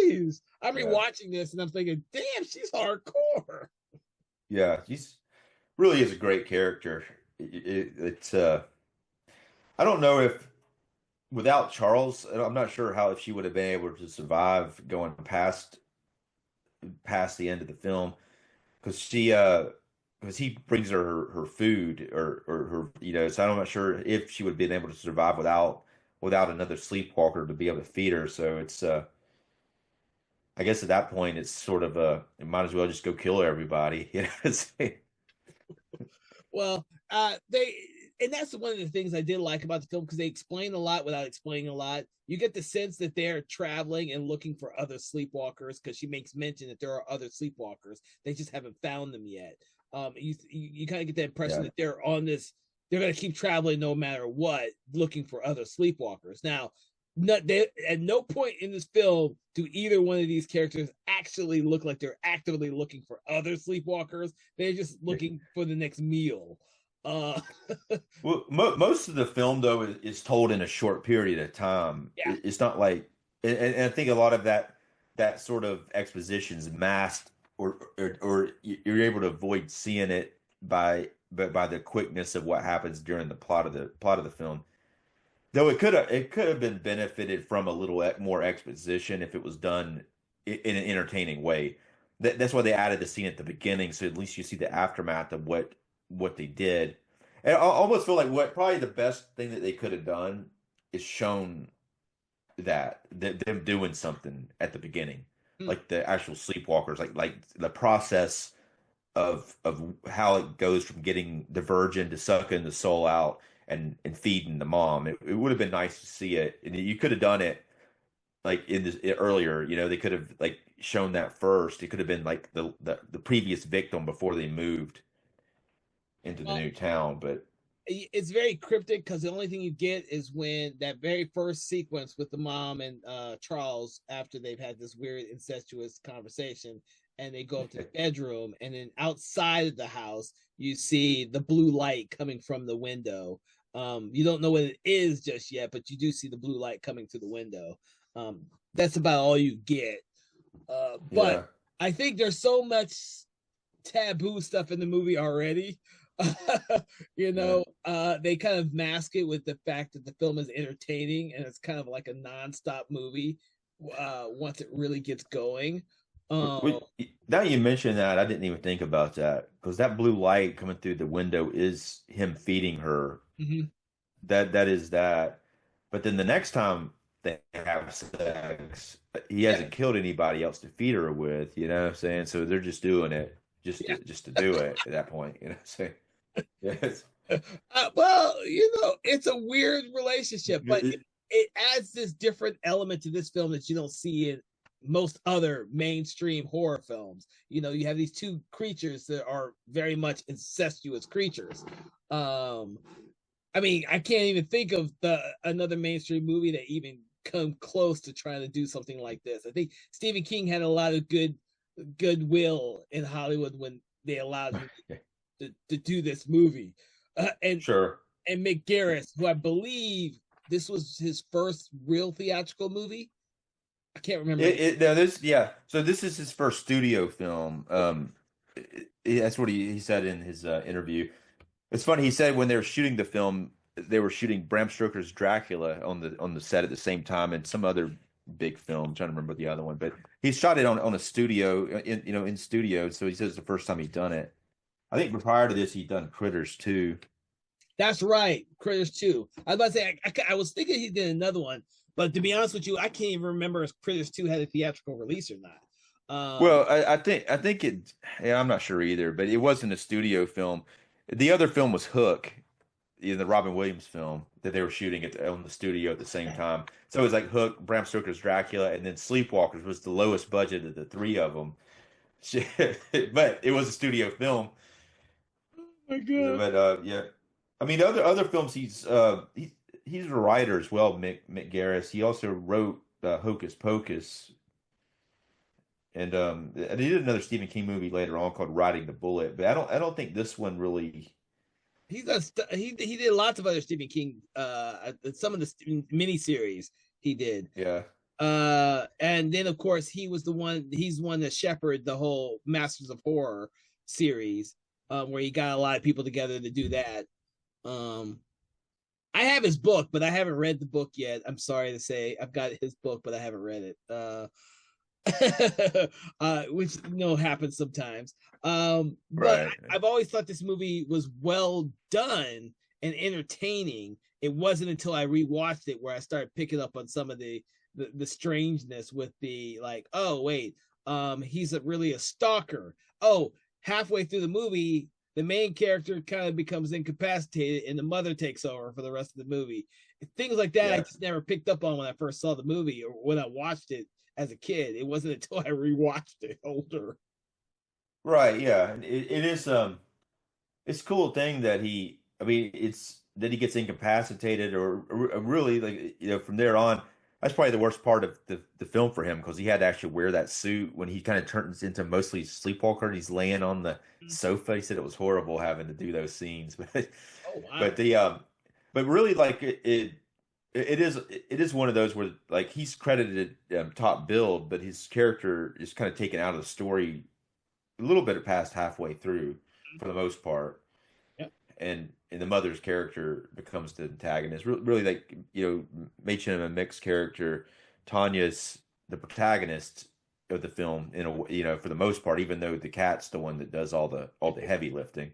"Jeez!" I'm Yeah. rewatching this and I'm thinking, "Damn, she's hardcore." Yeah. He's really is a great character. It's I don't know if without Charles, I'm not sure how if she would have been able to survive going past the end of the film because because he brings her food or her so I'm not sure if she would have been able to survive without another sleepwalker to be able to feed her. So it's I guess at that point it's sort of it might as well just go kill everybody. Well, they and that's one of the things I did like about the film because they explain a lot without explaining a lot. You get the sense that they're traveling and looking for other sleepwalkers because she makes mention that there are other sleepwalkers. They just haven't found them yet. You kind of get the impression Yeah. that they're on this. They're going to keep traveling no matter what, looking for other sleepwalkers. Now, at no point in this film do either one of these characters actually look like they're actively looking for other sleepwalkers. They're just looking for the next meal. Uh, Well, most of the film though is told in a short period of time. yeah, It's not like, and I think a lot of that sort of exposition is masked, or you're able to avoid seeing it but by the quickness of what happens during the plot of the film. Though it could have been benefited from a little more exposition if it was done in an entertaining way. That's why they added the scene at the beginning, so at least you see the aftermath of what they did. And I almost feel like what probably the best thing that they could have done is shown that them doing something at the beginning, Mm. like the actual sleepwalkers, like the process of how it goes from getting the virgin to sucking the soul out and feeding the mom. It would have been nice to see it, and you could have done it like in this earlier. They could have like shown that first. It could have been like the previous victim before they moved into the Well, new town. But it's very cryptic because the only thing you get is when that very first sequence with the mom and Charles after they've had this weird incestuous conversation and they go up to the bedroom and then outside of the house you see the blue light coming from the window. You don't know what it is just yet, but you do see the blue light coming through the window. That's about all you get. But yeah, I think there's so much taboo stuff in the movie already. yeah. They kind of mask it with the fact that the film is entertaining and it's kind of like a nonstop movie once it really gets going. Um, Now you mention that, I didn't even think about that because that blue light coming through the window is him feeding her. mhm. That is that. But then the next time they have sex, he Yeah, hasn't killed anybody else to feed her with. You know what I'm saying? So they're just doing it yeah. just to do it at that point. You know what I'm saying? Yes. Well, it's a weird relationship, but it adds this different element to this film that you don't see in most other mainstream horror films. You have these two creatures that are very much incestuous creatures. Um, I mean, I can't even think of another mainstream movie that even come close to trying to do something like this. I think Stephen King had a lot of goodwill in Hollywood when they allowed him to do this movie. And Sure. Mick Garris, who I believe this was his first real theatrical movie. I can't remember. No, this yeah. So this is his first studio film. That's what he said in his interview. It's funny. He said when they were shooting the film, they were shooting Bram Stoker's Dracula on the set at the same time, and some other big film. I'm trying to remember the other one, but he shot it on a studio in studio. So he says it's the first time he'd done it. I think prior to this, he'd done Critters too. That's right, Critters 2. I was about to say, I was thinking he did another one, but to be honest with you, I can't even remember if Critters 2 had a theatrical release or not. Well, I think it. Yeah, I'm not sure either, but it wasn't a studio film. The other film was Hook, the Robin Williams film that they were shooting on the studio at the same time. So it was like Hook, Bram Stoker's Dracula, and then Sleepwalkers was the lowest budget of the three of them. But it was a studio film. Oh my god. But yeah, I mean other films he's a writer as well. Mick Garris. He also wrote Hocus Pocus, and he did another Stephen King movie later on called Riding the Bullet. But I don't think this one really. He did lots of other Stephen King some of the mini series he did. Yeah, And then of course he's one that shepherded the whole Masters of Horror series, where he got a lot of people together to do that. Um I have his book, but I haven't read the book yet. I'm sorry to say I've got his book, but I haven't read it. Which happens sometimes. But right. I've always thought this movie was well done and entertaining. It wasn't until I rewatched it where I started picking up on some of the strangeness with the like, oh wait, he's really a stalker. Oh, halfway through the movie, the main character kind of becomes incapacitated and the mother takes over for the rest of the movie. Things like that I Yeah. just never picked up on when I first saw the movie or when I watched it as a kid. It wasn't until I rewatched it older. Right, yeah. It is it's a cool thing that I mean it's that he gets incapacitated or really like from there on that's probably the worst part of the film for him because he had to actually wear that suit when he kind of turns into mostly sleepwalker and he's laying on the sofa. He said it was horrible having to do those scenes. But Oh wow. but the but really like it is one of those where like he's credited top build, but his character is kind of taken out of the story a little bit past halfway through for the most part. Yeah. and the mother's character becomes the antagonist. Really, like Machen a mixed character. Tanya's the protagonist of the film in a for the most part, even though the cat's the one that does all the heavy lifting.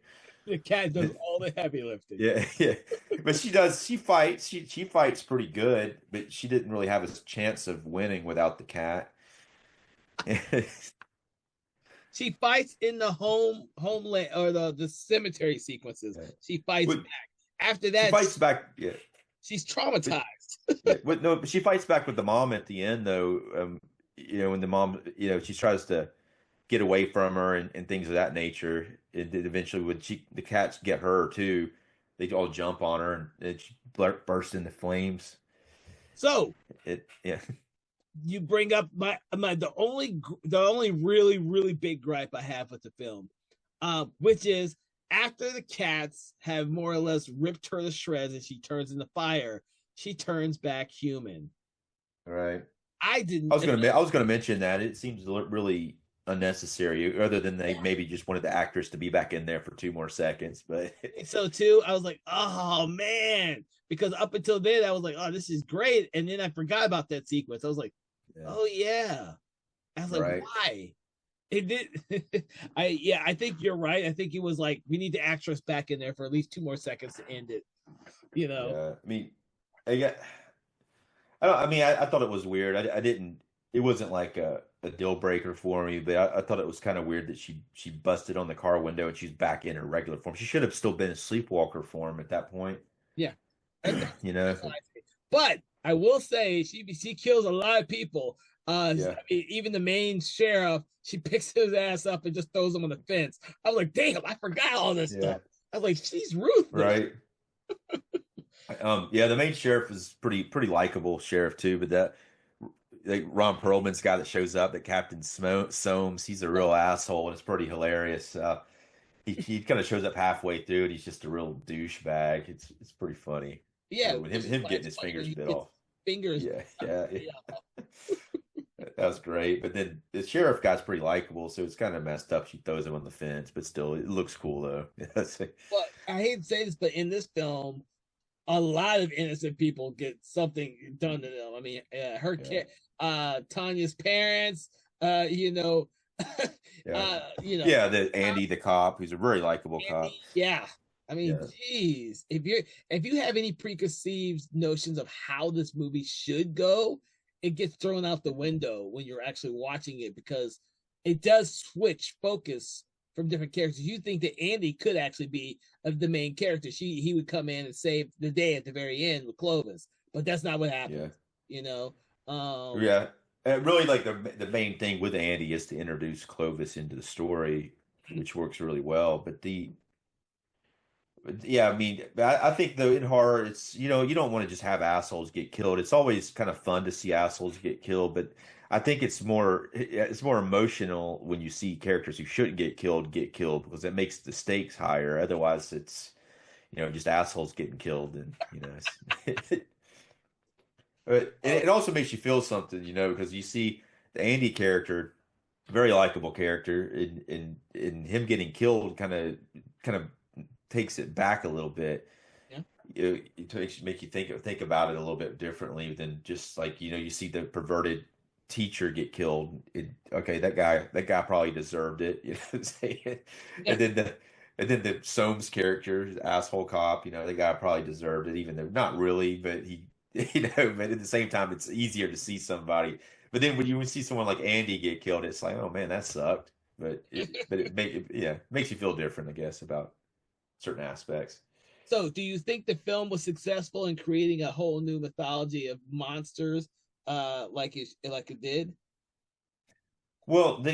The cat does all the heavy lifting. Yeah, yeah. But she fights. She fights pretty good, but she didn't really have a chance of winning without the cat. She fights in the homeland or the cemetery sequences. Yeah. She fights But back. After she that, fights back. Yeah. she's traumatized. Yeah. No, she fights back with the mom at the end, though. When the mom, she tries to get away from her and things of that nature. And then eventually, when the cats get her too, they all jump on her and she bursts into flames. So Yeah. you bring up the only really big gripe I have with the film, which is after the cats have more or less ripped her to shreds and she turns into fire, she turns back human. Right. I didn't. I was gonna mention that it seems really unnecessary, other than they maybe just wanted the actors to be back in there for 2 more seconds. But So too, I was like, oh man, because up until then I was like, oh, this is great, and then I forgot about that sequence. I was like, yeah. oh yeah. I was like, Right. why? It did. I think you're right. I think it was like we need the actress back in there for at least 2 more seconds to end it. Yeah. I mean, I thought it was weird. I didn't. It wasn't like a deal breaker for me, but I thought it was kind of weird that she busted on the car window and she's back in her regular form. She should have still been in sleepwalker form at that point. Yeah. But I will say she kills a lot of people. Yeah. I mean, even the main sheriff, she picks his ass up and just throws him on the fence. I was like, damn, I forgot all this stuff. I was like, she's ruthless. Right. Yeah, the main sheriff is pretty likable sheriff too, but that like Ron Perlman's guy that shows up, that Captain Soames, he's a real asshole and it's pretty hilarious. He kind of shows up halfway through and he's just a real douchebag. It's pretty funny. Yeah, with him getting his fingers bit off. Fingers. Yeah. That was great. But then the sheriff guy's pretty likable, so it's kind of messed up. She throws him on the fence, but still, it looks cool though. Well, I hate to say this, but in this film, a lot of innocent people get something done to them. I mean, Tanya's parents, Yeah, the Andy, the cop, who's a very likable cop. Yeah. I mean, geez, if you have any preconceived notions of how this movie should go, it gets thrown out the window when you're actually watching it, because it does switch focus from different characters. You think that Andy could actually be the main character. He would come in and save the day at the very end with Clovis, but that's not what happened. Yeah. Really, like the main thing with Andy is to introduce Clovis into the story, which works really well. But I mean, I think though in horror, it's you don't want to just have assholes get killed. It's always kind of fun to see assholes get killed, but I think it's more emotional when you see characters who shouldn't get killed because it makes the stakes higher. Otherwise, it's just assholes getting killed, and but it also makes you feel something, because you see the Andy character, very likable character, in him getting killed, kind of takes it back a little bit. Yeah. It make you think about it a little bit differently than just like you see the perverted teacher get killed. Okay, that guy probably deserved it. You know what I'm saying? Yeah. And then the Soames character, the asshole cop, the guy probably deserved it, even though not really, but he, but at the same time, it's easier to see somebody. But then when you see someone like Andy get killed, it's like, oh man, that sucked. But it makes you feel different, I guess, about certain aspects. So, do you think the film was successful in creating a whole new mythology of monsters, like it did? Well,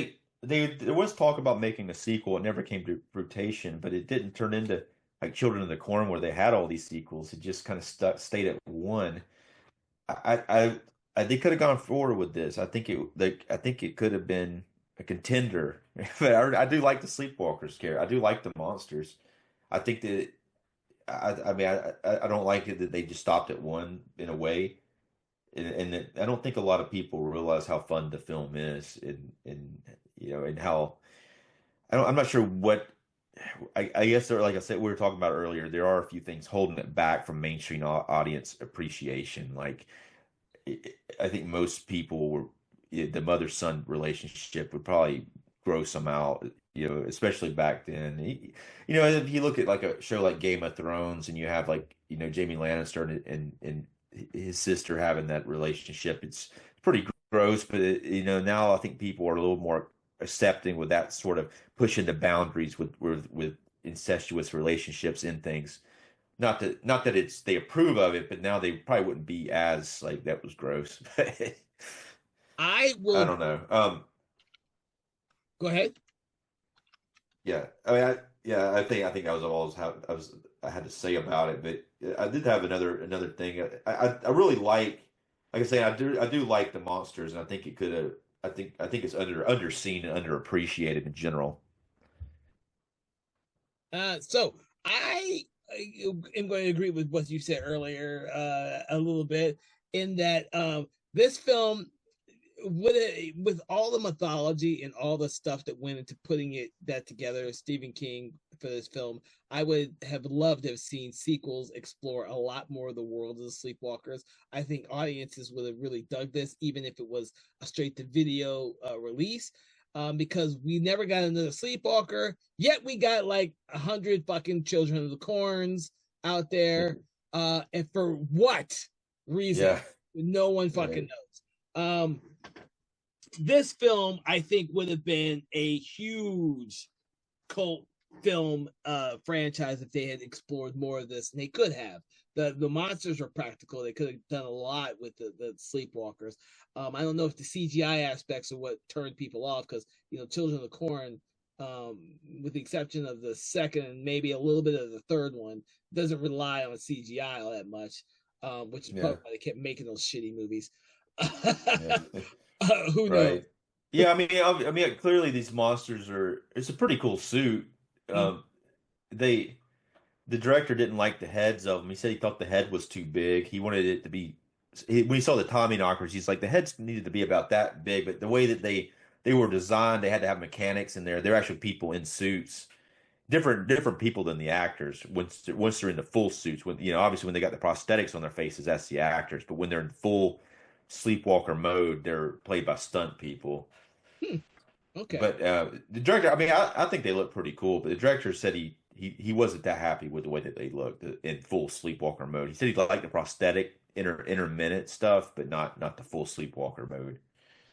there was talk about making a sequel. It never came to fruition, but it didn't turn into like Children of the Corn, where they had all these sequels. It just kind of stayed at one. They could have gone forward with this. I think it could have been a contender. But I do like the Sleepwalkers character. I do like the monsters. I think that I mean I don't like it that they just stopped at one in a way, and I don't think a lot of people realize how fun the film is, and how I'm not sure what I guess there, like I said, we were talking about earlier, there are a few things holding it back from mainstream audience appreciation. Like I think most people were the mother-son relationship would probably gross them out, especially back then. If you look at like a show like Game of Thrones and you have like, Jamie Lannister and his sister having that relationship, it's pretty gross, but now I think people are a little more accepting with that sort of pushing the boundaries with incestuous relationships and things. Not that it's they approve of it, but now they probably wouldn't be as like that was gross. I I will don't know. go ahead. Yeah, I mean, I think that was all I had to say about it. But I did have another thing. I really like I say, I do like the monsters, and I think it could have. I think it's underseen and underappreciated in general. So I am going to agree with what you said earlier a little bit in that this film with all the mythology and all the stuff that went into putting that together, Stephen King for this film, I would have loved to have seen sequels explore a lot more of the world of the Sleepwalkers. I think audiences would have really dug this, even if it was a straight to video release. Because we never got another Sleepwalker, yet we got like 100 fucking Children of the Corns out there, and for what reason? Yeah, No one fucking right. knows. This film, I think, would have been a huge cult film franchise if they had explored more of this, and they could have. The monsters were practical. They could have done a lot with the Sleepwalkers. I don't know if the CGI aspects are what turned people off because Children of the Corn, with the exception of the second and maybe a little bit of the third one, doesn't rely on CGI all that much, which is Yeah, probably why they kept making those shitty movies. yeah. Who knows? Right. Yeah, I mean, clearly these monsters are. It's a pretty cool suit. Mm. Um, they the director didn't like the heads of them. He said he thought the head was too big. He wanted it to be. When he saw the Tommy knockers, he's like the heads needed to be about that big. But the way that they were designed, they had to have mechanics in there. They're actually people in suits, different people than the actors. Once they're in the full suits, when obviously when they got the prosthetics on their faces, that's the actors. But when they're in full sleepwalker mode, they're played by stunt people. Hmm. Okay. But the director, I mean, I think they look pretty cool. But the director said he wasn't that happy with the way that they looked in full sleepwalker mode. He said he liked the prosthetic intermittent stuff, but not the full sleepwalker mode.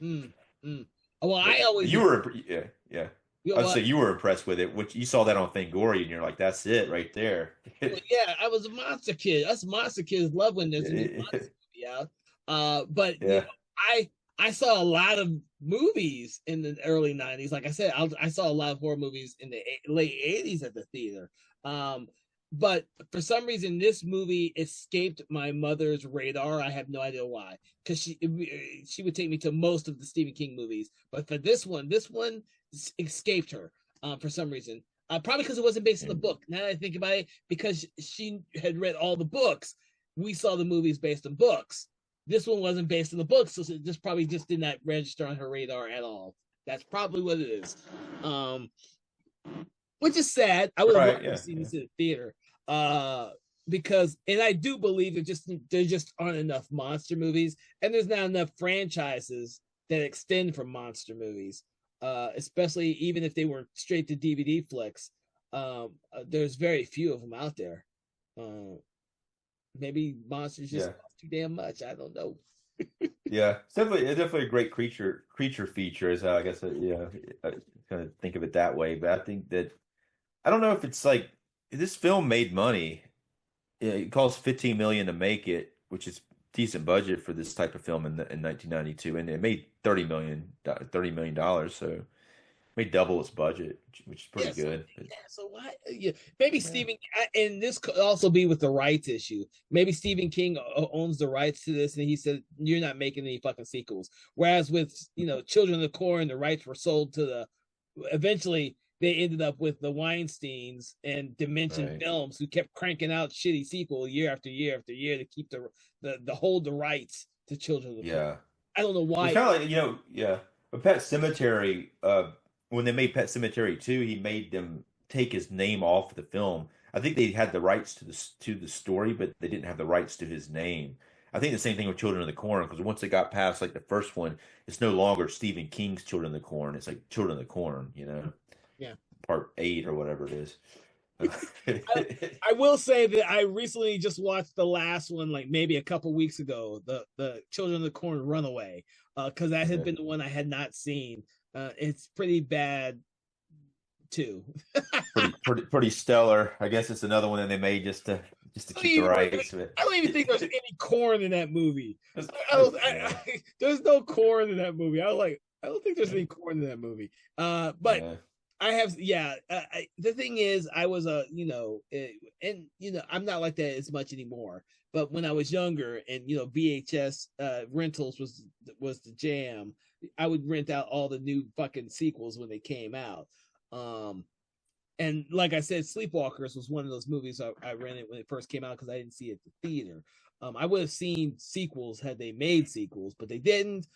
Mm. Mm. Well, But I always you were, yeah, yeah. you know I'd what? say you were impressed with it, which you saw that on Fangoria, and you're like, that's it right there. Well, yeah, I was a monster kid. Us monster kids love when there's a new monster movie out. But Yeah, I saw a lot of movies in the early '90s. Like I said, I saw a lot of horror movies in the late '80s at the theater. Um, but for some reason, this movie escaped my mother's radar. I have no idea why, because she would take me to most of the Stephen King movies, but for this one escaped her for some reason. Probably because it wasn't based on the book. Now that I think about it, because she had read all the books, we saw the movies based on books. This one wasn't based on the books, so it just probably just did not register on her radar at all. That's probably what it is. Um, which is sad. I would have right. loved to have Yeah, seen yeah, this in the theater. Because and I do believe there just aren't enough monster movies, and there's not enough franchises that extend from monster movies. Especially even if they were straight to DVD flicks. There's very few of them out there. Uh, Maybe monsters just yeah. cost too damn much. I don't know. Yeah, it's definitely a great creature feature is how I guess I kind of think of it that way. But I think that I don't know if it's like this film made money. It cost 15 million to make it, which is decent budget for this type of film in 1992, and it made 30 million dollars, so it made double its budget, which is pretty Yeah, so good. But, yeah, so why? Yeah, maybe yeah, Stephen, and this could also be with the rights issue. Maybe Stephen King owns the rights to this, and he said you're not making any fucking sequels. Whereas with Children of the Corn, the rights were sold to the. Eventually, they ended up with the Weinstein's and Dimension right. Films, who kept cranking out shitty sequel year after year after year to keep the hold the rights to Children of the Corn. Yeah. I don't know It was why. kind of like, yeah. But Pet Cemetery, when they made Pet Cemetery 2, he made them take his name off of the film. I think they had the rights to the story, but they didn't have the rights to his name. I think the same thing with Children of the Corn, because once they got past like the first one, it's no longer Stephen King's Children of the Corn. It's like Children of the Corn, Yeah. part 8 or whatever it is. I will say that I recently just watched the last one, like maybe a couple weeks ago, the Children of the Corn Runaway, because that had Yeah. been the one I had not seen. It's pretty bad too. Pretty stellar. I guess it's another one that they made just to keep the rights. But I don't even think there's any corn in that movie. yeah, There's no corn in that movie. I don't think there's any corn in that movie. But yeah, I have, yeah. The thing is, I was and I'm not like that as much anymore. But when I was younger, and VHS rentals was the jam. I would rent out all the new fucking sequels when they came out. Um, and like I said, Sleepwalkers was one of those movies I rented when it first came out because I didn't see it at the theater. I would have seen sequels had they made sequels, but they didn't.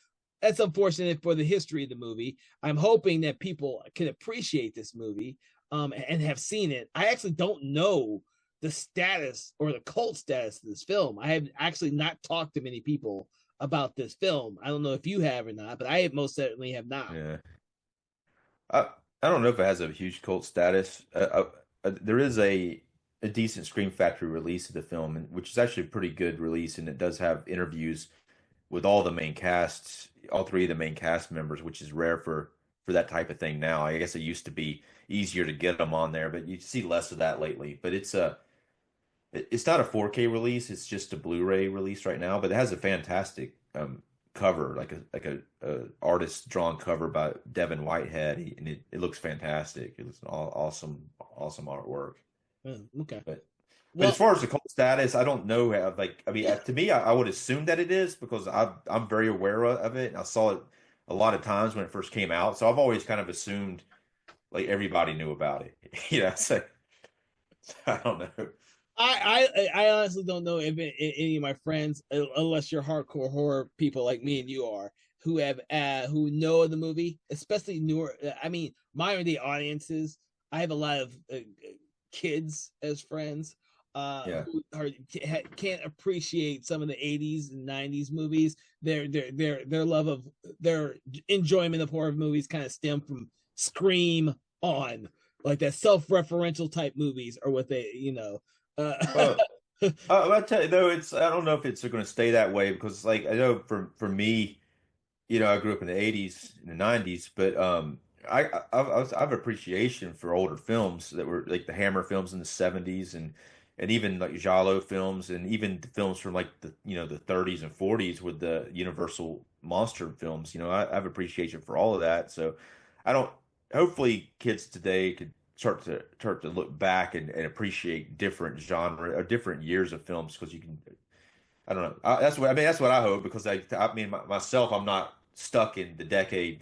That's unfortunate for the history of the movie. I'm hoping that people can appreciate this movie and have seen it. I actually don't know the status or the cult status of this film. I have actually not talked to many people about this film. I don't know if you have or not, but I most certainly have not. yeah. I don't know if it has a huge cult status. There is a decent Scream Factory release of the film, which is actually a pretty good release, and it does have interviews with all the main casts, all three of the main cast members, which is rare for that type of thing now. I guess it used to be easier to get them on there, but you see less of that lately. But it's not a 4K release; it's just a Blu-ray release right now. But it has a fantastic cover, like a artist drawn cover by Devin Whitehead, and it looks fantastic. It looks awesome artwork. Okay. But as Well, far as the cult status, I don't know. Like, I mean, to me, I would assume that it is because I'm very aware of it. And I saw it a lot of times when it first came out, so I've always kind of assumed like everybody knew about it. So I don't know. I honestly don't know if any of my friends, unless you're hardcore horror people like me and you are, who know the movie, especially newer. I mean, minority audiences. I have a lot of kids as friends Yeah, who can't appreciate some of the 80s and 90s movies. Their love of their enjoyment of horror movies kind of stem from Scream on, like that self-referential type movies, or what they uh, well, I tell you though, I don't know if it's going to stay that way because like I know for me. I grew up in the 80s and the 90s, but I have appreciation for older films that were like the Hammer films in the 70s and even like Giallo films and even the films from like the 30s and 40s with the Universal monster films. I have appreciation for all of that. So I don't hopefully kids today could start to look back and appreciate different genre or different years of films because you can I don't know. That's what I hope because I mean, myself, I'm not stuck in the decade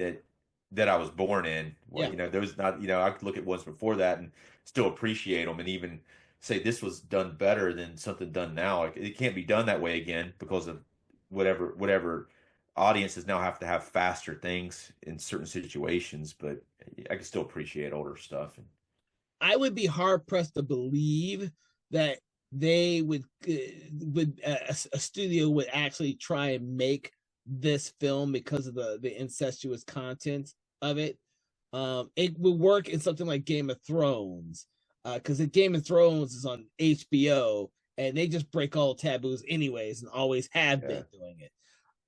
that I was born in. Well, yeah. those not, I could look at ones before that and still appreciate them and even say this was done better than something done now. Like, it can't be done that way again because of whatever audiences now have to have faster things in certain situations. But I can still appreciate older stuff. I would be hard pressed to believe that they a studio would actually try and make this film because of the incestuous content of it. It would work in something like Game of Thrones, because Game of Thrones is on HBO and they just break all taboos anyways and always have Yeah. been doing it.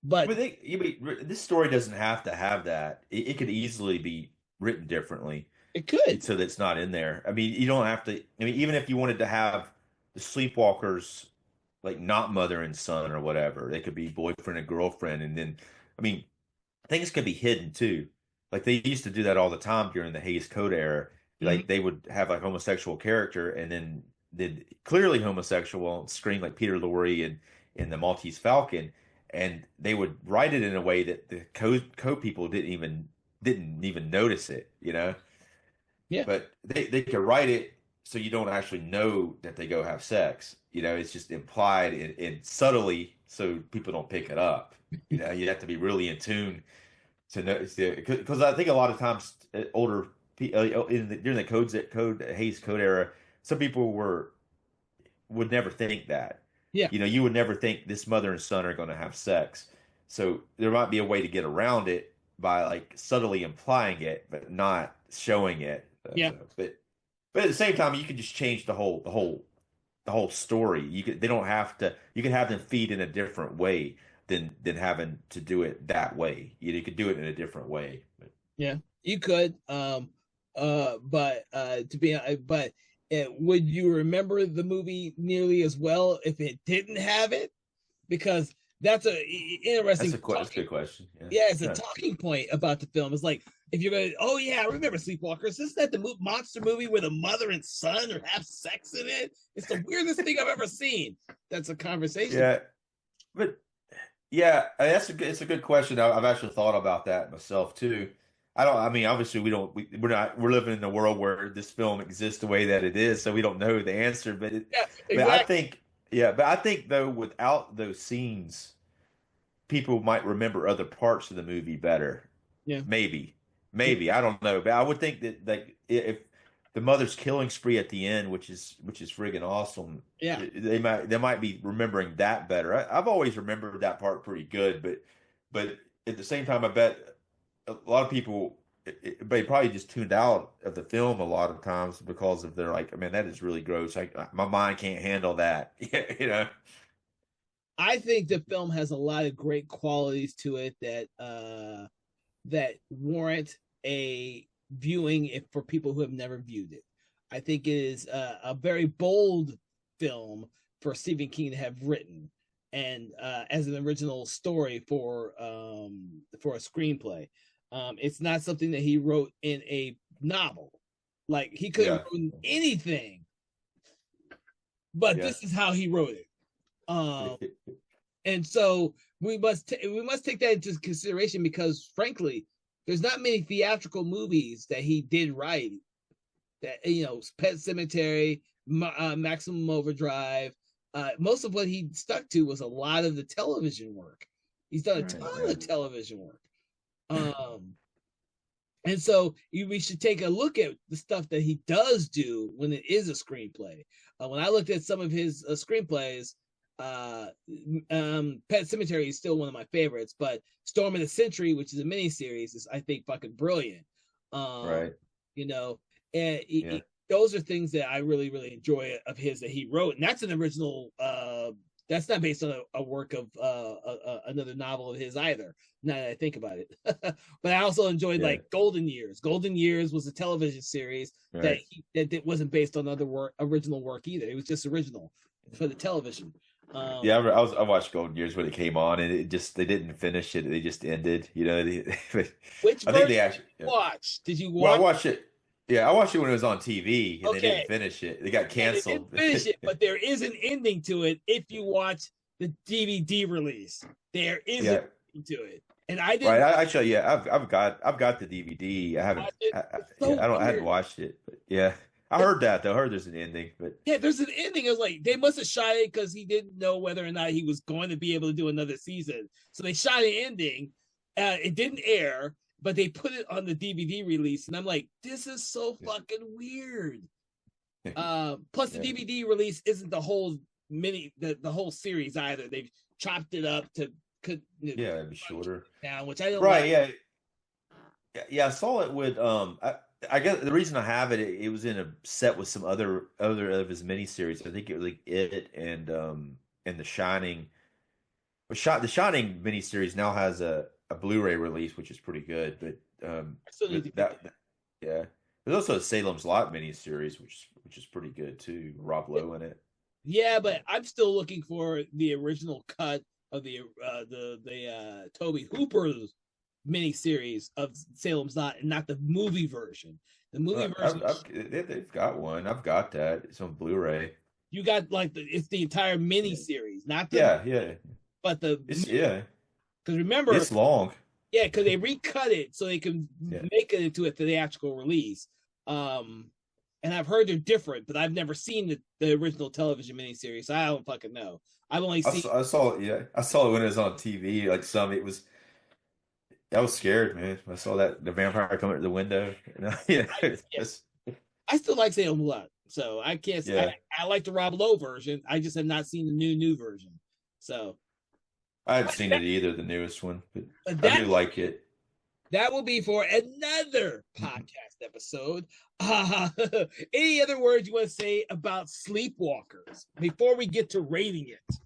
But But this story doesn't have to have that. It could easily be written differently it could, so that's not in there. I mean, you don't have to. I mean, even if you wanted to have the Sleepwalkers like not mother and son or whatever, they could be boyfriend and girlfriend, and then I mean, things could be hidden too. Like they used to do that all the time during the Hays Code era. mm-hmm. Like they would have a homosexual character and then did clearly homosexual on screen, like Peter Lorre and in the Maltese Falcon, and they would write it in a way that the code people didn't even notice it. Yeah. But they could write it so you don't actually know that they go have sex. It's just implied and subtly so people don't pick it up. You have to be really in tune to know because I think a lot of times older during the Hayes Code era, some people would never think that. Yeah, You would never think this mother and son are going to have sex. So there might be a way to get around it by like subtly implying it, but not showing it. yeah, But at the same time, you can just change the whole story. They don't have to. You can have them feed in a different way than having to do it that way. You could do it in a different way. yeah. You could. But to be but would you remember the movie nearly as well if it didn't have it? Because that's interesting. That's a good question. Yeah. Yeah, it's a Yeah. talking point about the film. It's like if you're going, oh yeah, I remember Sleepwalkers. Isn't that the monster movie where the mother and son or have sex in it? It's the weirdest thing I've ever seen. That's a conversation. Yeah. But yeah, it's a good question. I've actually thought about that myself too. I mean, obviously we're living in a world where this film exists the way that it is, so we don't know the answer. Yeah, But I exactly. think, yeah, but I think though, without those scenes, people might remember other parts of the movie better. Yeah, Maybe, yeah, maybe I don't know, but I would think that like if the mother's killing spree at the end, which is friggin' awesome, yeah. they might be remembering that better. I've always remembered that part pretty good, but at the same time, I bet a lot of people they probably just tuned out of the film a lot of times because of they're like, man, that is really gross. Like my mind can't handle that. Yeah. I think the film has a lot of great qualities to it that warrant a viewing if for people who have never viewed it. I think it is a very bold film for Stephen King to have written, and as an original story for a screenplay. It's not something that he wrote in a novel. Like he could have Yeah. written anything, but Yeah. this is how he wrote it. And so we must take that into consideration because frankly, there's not many theatrical movies that he did write that Pet Cemetery, Maximum Overdrive. Most of what he stuck to was a lot of the television work. He's done a Right. ton Yeah. of television work. And so we should take a look at the stuff that he does do when it is a screenplay. When I looked at some of his screenplays, uh, Pet Cemetery is still one of my favorites, but Storm of the Century, which is a miniseries, is I think fucking brilliant. Um, Right. you know, and Yeah. those are things that I really, really enjoy of his that he wrote, and that's an original. That's not based on a work of another novel of his either. Now that I think about it, but I also enjoyed Yeah. like Golden Years. Golden Years was a television series Right. that wasn't based on other original work either. It was just original for the television. Yeah, I watched Golden Years when it came on, and they didn't finish it. They just ended. Which I think version they did actually. you watch? Did you Well, I watch? watched it. Yeah, I watched it when it was on TV, and they Okay, didn't finish it. They got yeah, they didn't canceled. finish it, but there is an ending to it if you watch the DVD release. There is an Yeah, ending to it, and I right. didn't Actually, yeah, I've got the DVD. I haven't. watch it. It's so I hadn't weird. watched it, but yeah, I heard that though. I heard there's an ending, but Yeah, there's an ending. It was like they must have shot it because he didn't know whether or not he was going to be able to do another season. So they shot an ending. It didn't air, but they put it on the DVD release, and I'm like, this is so fucking weird. Plus, the yeah, DVD release isn't the whole the whole series either. They've chopped it up to could yeah, it'd be shorter. down, which I don't Right. like. Yeah. Yeah, I saw it with I guess the reason I have it was in a set with some other of his miniseries. I think it was like it and The Shining. The Shining miniseries now has a Blu-ray release, which is pretty good. I still need to get that. Yeah. There's also a Salem's Lot miniseries, which is pretty good too. Rob Lowe in it. Yeah, but I'm still looking for the original cut of the Toby Hooper's miniseries of Salem's Lot, and not the movie version. The movie version, They've got one. I've got that. It's on Blu-ray. you got like it's the entire miniseries, not the Yeah, yeah. but the Yeah. because remember, It's long. yeah, because they recut it so they can Yeah. make it into a theatrical release. And I've heard they're different, but I've never seen the original television miniseries, so I don't fucking know. I've only seen I saw it. Yeah, I saw it when it was on TV. Like it was. I was scared, man. I saw that the vampire coming at the window. Yeah, Yeah, I still like Salem Blood, so I can't. yeah. I like the Rob Lowe version. I just have not seen the new version. So I hadn't seen it either, the newest one, but I that do like it. that will be for another podcast episode. Any other words you want to say about Sleepwalkers before we get to rating it?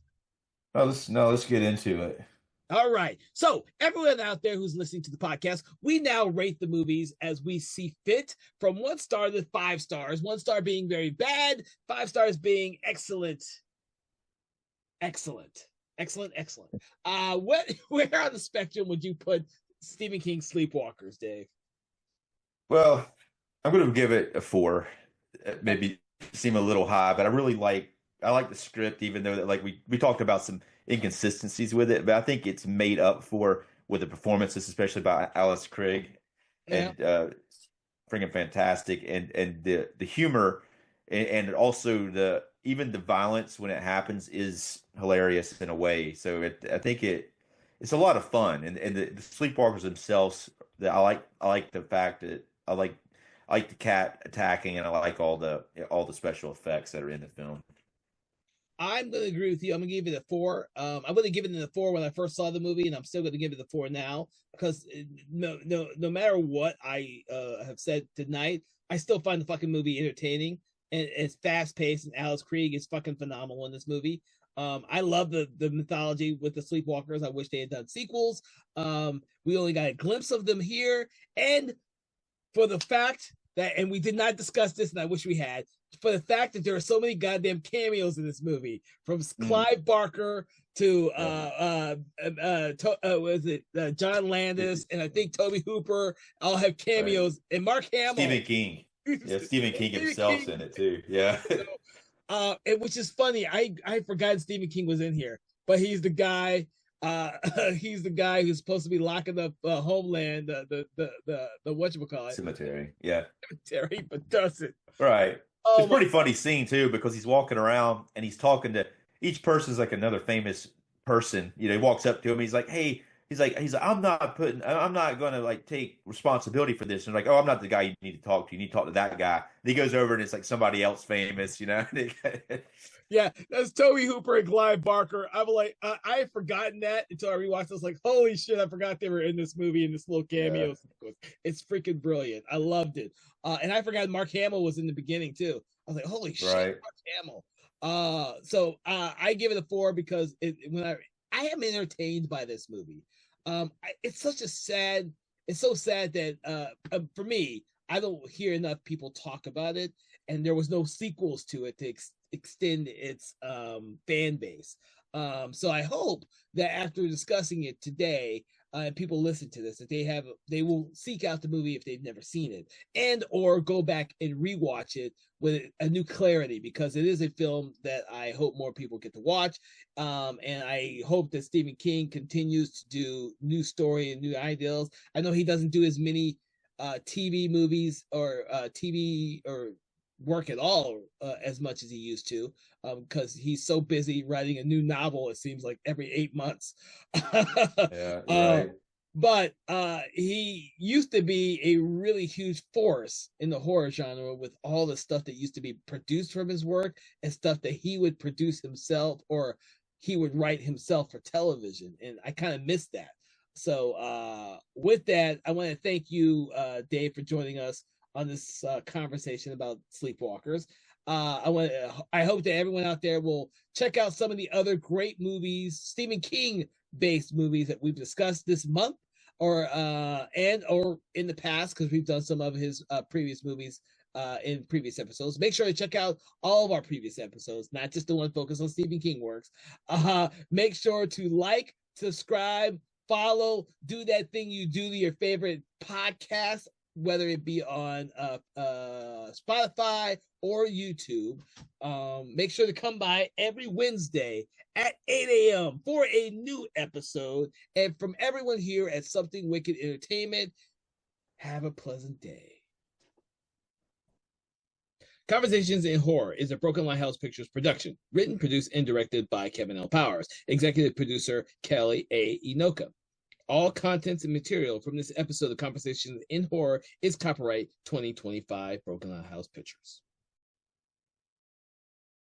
Oh, let's get into it. All right. So, everyone out there who's listening to the podcast, we now rate the movies as we see fit from 1 star to 5 stars. 1 star being very bad, 5 stars being excellent. Excellent. Excellent. Excellent. Where on the spectrum would you put Stephen King's Sleepwalkers, Dave? Well, I'm going to give it a 4. Maybe seem a little high, but I like the script, even though that like we talked about some inconsistencies with it, but I think it's made up for with the performances, especially by Alice Craig, Yeah. and freaking fantastic, and the humor, and also the even the violence when it happens is hilarious in a way. So I think it's a lot of fun, and the sleepwalkers themselves. That I like the fact that I like the cat attacking, and I like all the special effects that are in the film. I'm going to agree with you. I'm going to give it a 4. I would have given it a 4 when I first saw the movie, and I'm still going to give it a 4 now because no matter what I have said tonight, I still find the fucking movie entertaining and it's fast paced. And Alice Krige is fucking phenomenal in this movie. I love the mythology with the Sleepwalkers. I wish they had done sequels. We only got a glimpse of them here, and for the fact that, and we did not discuss this, and I wish we had, for the fact that there are so many goddamn cameos in this movie, from Clive Barker to was it John Landis, and I think Toby Hooper all have Right. cameos, and Mark Hamill. Stephen King. Yeah, Stephen King Stephen himself's King. in it too. Yeah. So, which is funny. I forgot Stephen King was in here, but he's the guy. He's the guy who's supposed to be locking up Homeland, the whatchamacallit, Cemetery. Yeah. Terry, but doesn't. Right. Oh It's a my! pretty funny scene too because he's walking around and he's talking to each person's like another famous person. You know, he walks up to him, he's like, "Hey," he's like, I'm not going to like take responsibility for this." And like, "Oh, I'm not the guy you need to talk to. You need to talk to that guy." And he goes over and it's like somebody else famous, you know. Yeah, that's Toby Hooper and Clive Barker. I'm like, I had forgotten that until I rewatched. I was like, holy shit, I forgot they were in this movie in this little Yeah. cameo sequence. It's freaking brilliant. I loved it. And I forgot Mark Hamill was in the beginning too. I was like, holy shit, Right. Mark Hamill. So I give it a 4 because when I am entertained by this movie. It's such a sad. It's so sad that for me, I don't hear enough people talk about it, and there was no sequels to it to extend its fan base. So I hope that after discussing it today, and people listen to this, that they will seek out the movie if they've never seen it, and or go back and rewatch it with a new clarity, because it is a film that I hope more people get to watch. And I hope that Stephen King continues to do new story and new ideals. I know he doesn't do as many TV movies or TV or work at all as much as he used to, because he's so busy writing a new novel, it seems like every 8 months. Yeah, you're uh, right. but he used to be a really huge force in the horror genre with all the stuff that used to be produced from his work and stuff that he would produce himself or he would write himself for television. And I kind of missed that. So with that, I want to thank you, Dave, for joining us on this conversation about Sleepwalkers. I hope that everyone out there will check out some of the other great movies, Stephen King based movies that we've discussed this month, or in the past, because we've done some of his previous movies in previous episodes. Make sure to check out all of our previous episodes, not just the one focused on Stephen King works. Make sure to like, subscribe, follow, do that thing you do to your favorite podcast, whether it be on Spotify or YouTube. Make sure to come by every Wednesday at 8 a.m. for a new episode. And from everyone here at Something Wicked Entertainment, have a pleasant day. Conversations in Horror is a Broken Lighthouse Pictures production, written, produced, and directed by Kevin L. Powers, executive producer Kelly A. Inoka. All contents and material from this episode of Conversations in Horror is copyright 2025 Broken House Pictures.